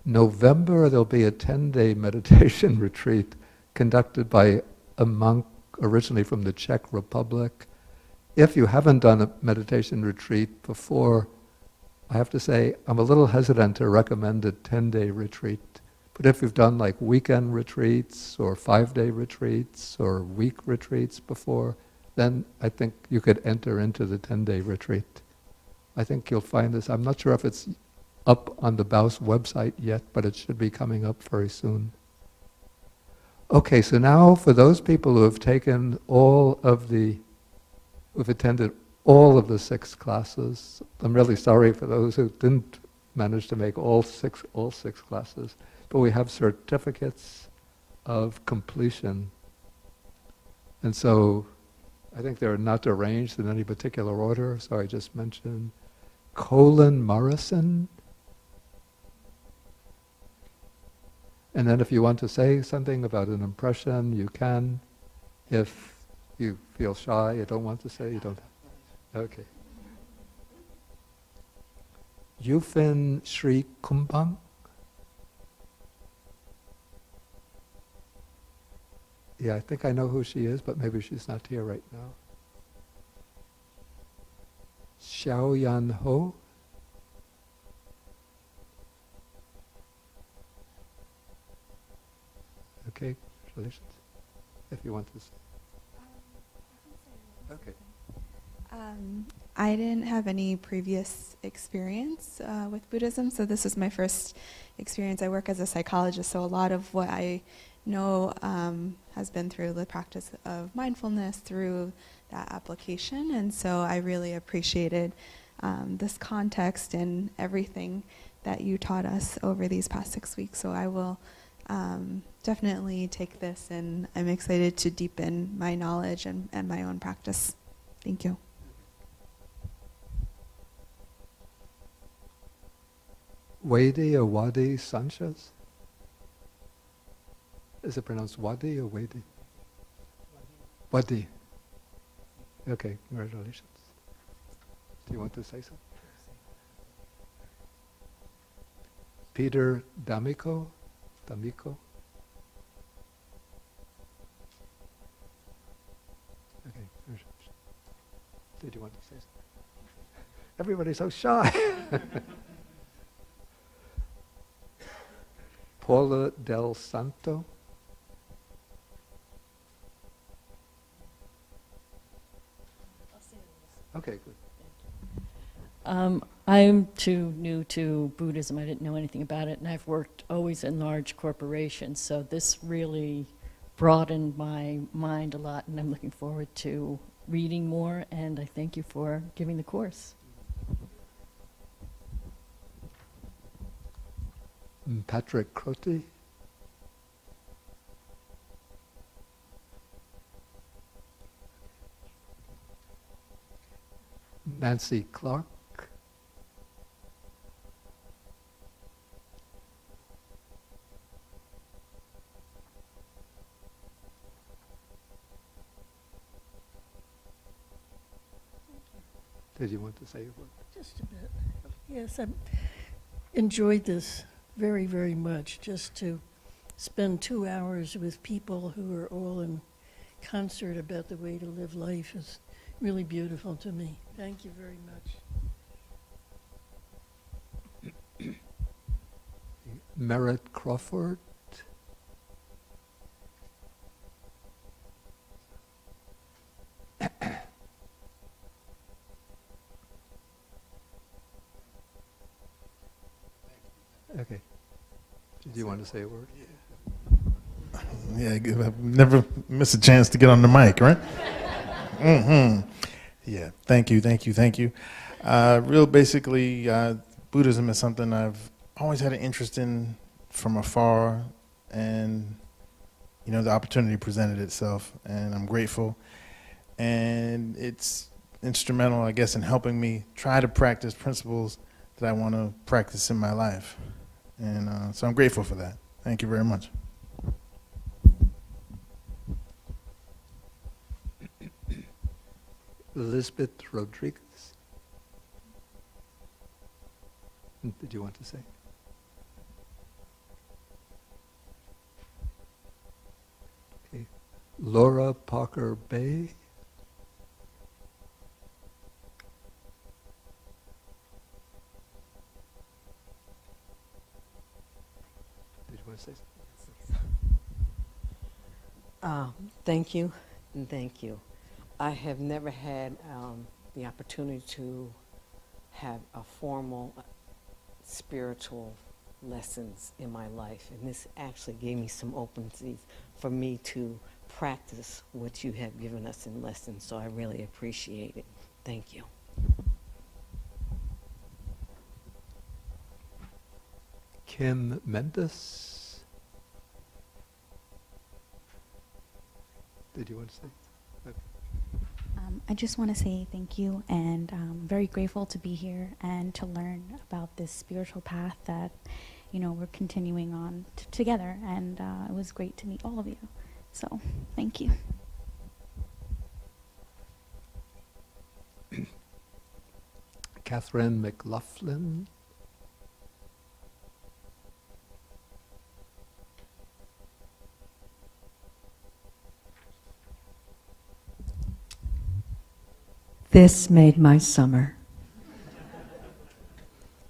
November there'll be a 10-day meditation retreat conducted by a monk originally from the Czech Republic. If you haven't done a meditation retreat before, I have to say, I'm a little hesitant to recommend a 10-day retreat. But if you've done like weekend retreats or 5-day retreats or week retreats before, then I think you could enter into the 10-day retreat. I think you'll find this. I'm not sure if it's up on the BAUS website yet, but it should be coming up very soon. Okay, so now for those people who have taken who've attended all of the 6 classes, I'm really sorry for those who didn't manage to make all six classes, but we have certificates of completion. And so I think they're not arranged in any particular order, so I just mentioned Colin Morrison. And then if you want to say something about an impression, you can. If you feel shy, you don't want to say, you don't. Okay. Yufin Sri Kumbang. Yeah, I think I know who she is, but maybe she's not here right now. Xiao Yan Ho. Okay, congratulations. If you want to say. Okay. I didn't have any previous experience with Buddhism, so this is my first experience. I work as a psychologist, so a lot of what I know has been through the practice of mindfulness, through that application, and so I really appreciated this context and everything that you taught us over these past 6 weeks. So I will definitely take this, and I'm excited to deepen my knowledge and my own practice. Thank you. Wadi or Wadi Sanchez? Is it pronounced Wadi or Wadi? Wadi. Okay, congratulations. Do you want to say something? Peter D'Amico? D'Amico? Okay, congratulations. Did you want to say something? Everybody's so shy. Paula Del Santo. Okay, good. I'm too new to Buddhism. I didn't know anything about it, and I've worked always in large corporations, so this really broadened my mind a lot, and I'm looking forward to reading more, and I thank you for giving the course. Patrick Crotty. Nancy Clark. Did you want to say a word? Just a bit. Yes, I enjoyed this very, very much. Just to spend 2 hours with people who are all in concert about the way to live life is really beautiful to me. Thank you very much. Merritt Crawford. Okay. Did you want to say a word? Yeah, never miss a chance to get on the mic, right? Yeah, thank you. Real basically, Buddhism is something I've always had an interest in from afar, and the opportunity presented itself, and I'm grateful. And it's instrumental, I guess, in helping me try to practice principles that I want to practice in my life. And so I'm grateful for that. Thank you very much. Elizabeth Rodriguez. Did you want to say? Okay. Laura Parker Bay. to say something? Thank you, and thank you. I have never had the opportunity to have a formal spiritual lessons in my life, and this actually gave me some openings for me to practice what you have given us in lessons, so I really appreciate it. Thank you. Kim Mendes. Did you want to say? Okay. I just want to say thank you, and I'm very grateful to be here and to learn about this spiritual path that, you know, we're continuing on together, and it was great to meet all of you. So, thank you. Catherine McLaughlin. This made my summer.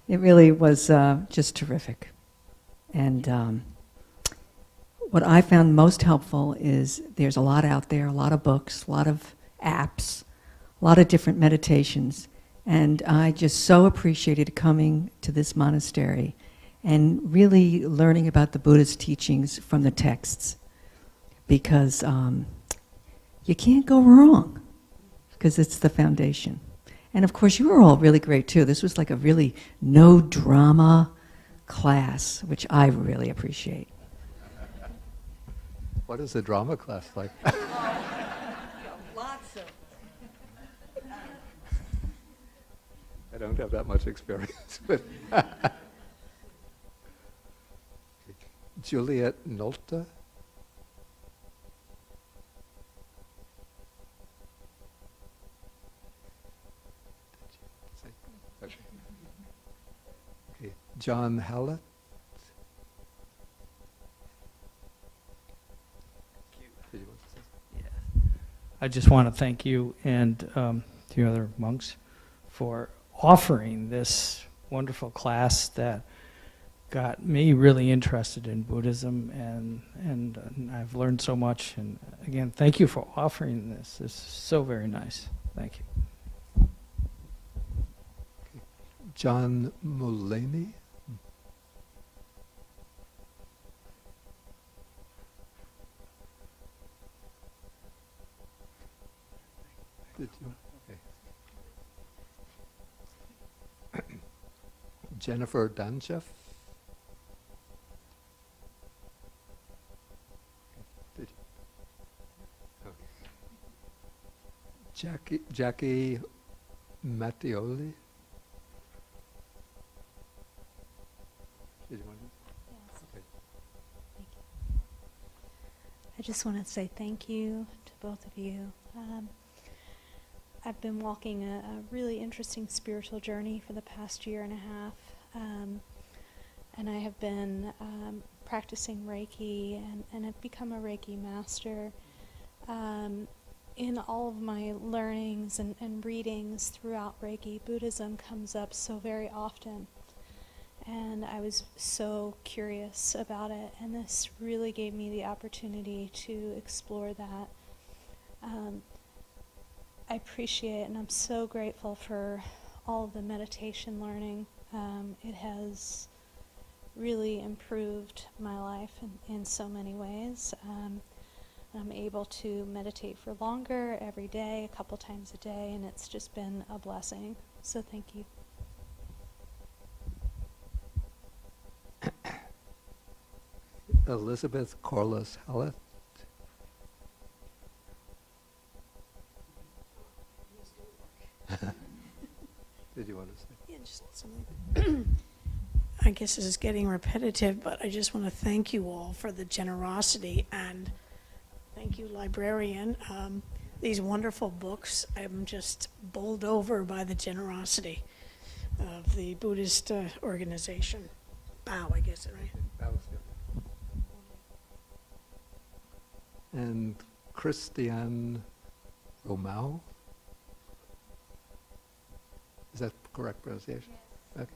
It really was just terrific. And what I found most helpful is there's a lot out there, a lot of books, a lot of apps, a lot of different meditations. And I just so appreciated coming to this monastery and really learning about the Buddha's teachings from the texts. Because you can't go wrong, because it's the foundation. And of course, you were all really great too. This was like a really no drama class, which I really appreciate. What is a drama class like? Lots of. I don't have that much experience with. Juliet Nolta. Okay. John Hallett. I just want to thank you and the other monks for offering this wonderful class that got me really interested in Buddhism, and I've learned so much. And again, thank you for offering this. This is so very nice. Thank you. John Mulaney. Did you? Okay. Jennifer Danchev. Did you? Okay. Jackie Mattioli. Did you want to? Yes. Okay. Thank you. I just want to say thank you to both of you. I've been walking a really interesting spiritual journey for the past year and a half, and I have been practicing Reiki, and I've become a Reiki master. In all of my learnings and readings throughout Reiki, Buddhism comes up so very often, and I was so curious about it, and this really gave me the opportunity to explore that. I appreciate and I'm so grateful for all of the meditation learning. It has really improved my life in so many ways. I'm able to meditate for longer every day, a couple times a day, and it's just been a blessing. So thank you. Elizabeth Corliss Hallett. Did you want to say? Yeah, just something. I guess this is getting repetitive, but I just want to thank you all for the generosity, and thank you, librarian. These wonderful books, I'm just bowled over by the generosity of the Buddhist organization. BAU, I guess, right? BAUS, yeah. And Christiane Romau. Is that correct pronunciation? Yes.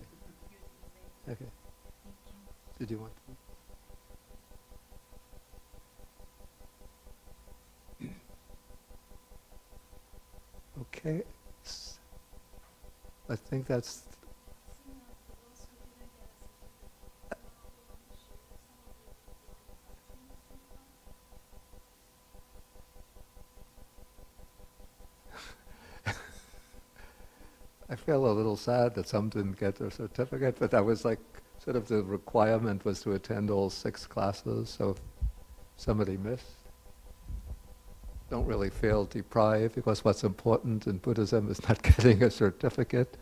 Okay. Okay. Did you want to? Okay. I think that's... I feel a little sad that some didn't get their certificate, but that was like sort of the requirement was to attend all 6 classes, so if somebody missed, don't really feel deprived, because what's important in Buddhism is not getting a certificate.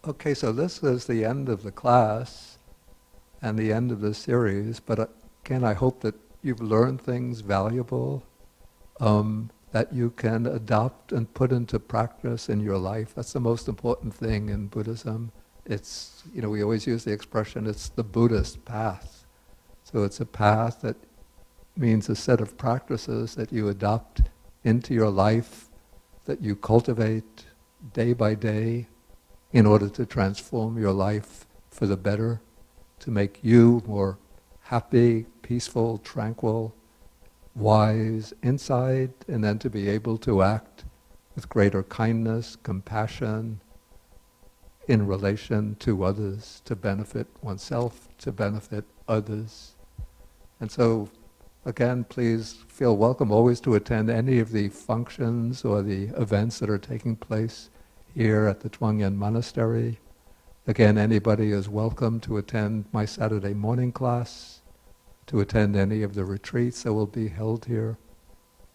Okay, so this is the end of the class and the end of the series, but again, I hope that you've learned things valuable that you can adopt and put into practice in your life. That's the most important thing in Buddhism. It's, we always use the expression, it's the Buddhist path. So it's a path that means a set of practices that you adopt into your life, that you cultivate day by day, in order to transform your life for the better, to make you more happy, peaceful, tranquil, wise inside, and then to be able to act with greater kindness, compassion, in relation to others, to benefit oneself, to benefit others. And so, again, please feel welcome always to attend any of the functions or the events that are taking place here at the Chuang Monastery. Again, anybody is welcome to attend my Saturday morning class, to attend any of the retreats that will be held here.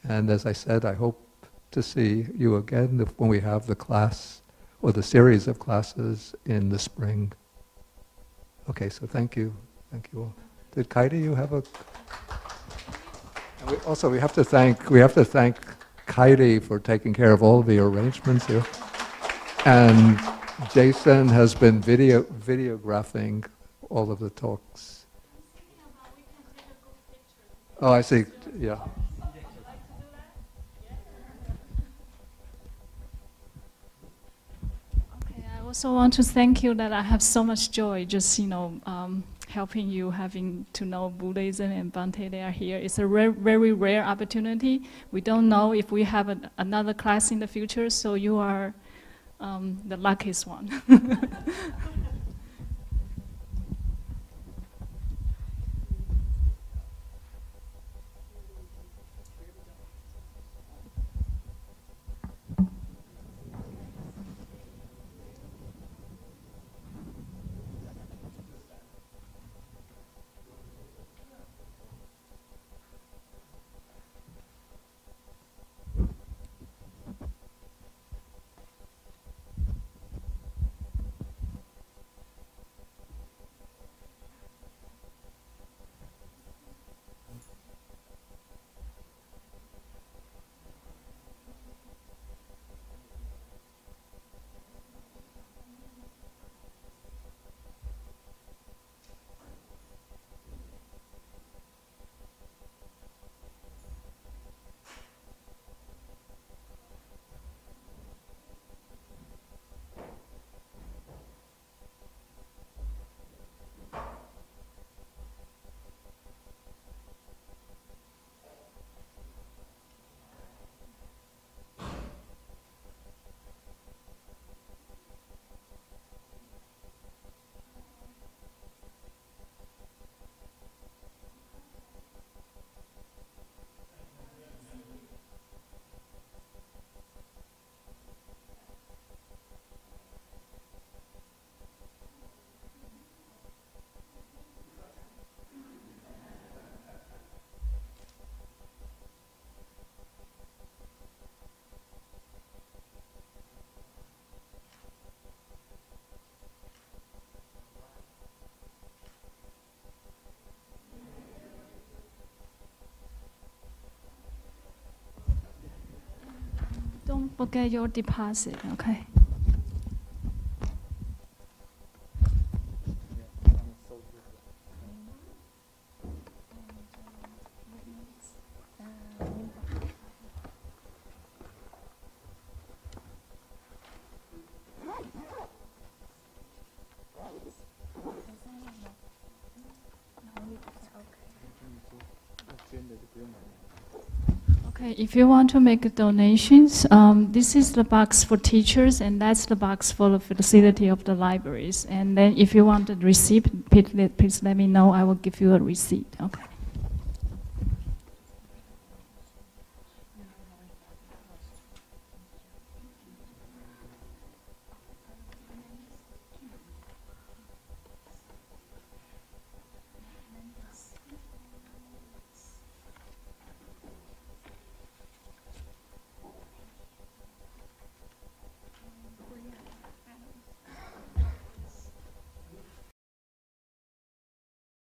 And as I said, I hope to see you again when we have the class or the series of classes in the spring. Okay, so thank you. Thank you all. Did Kaidi, you have a... And we have to thank Kaidi for taking care of all the arrangements here. And Jason has been videographing all of the talks. Oh, I see. Yeah. Okay, I also want to thank you that I have so much joy just, helping you, having to know Buddhism and Bhante, they are here. It's a very rare opportunity. We don't know if we have another class in the future, so you are the luckiest one. Don't forget your deposit, okay? Okay, if you want to make donations, this is the box for teachers, and that's the box for the facility of the libraries. And then if you want the receipt, please let me know. I will give you a receipt. Okay.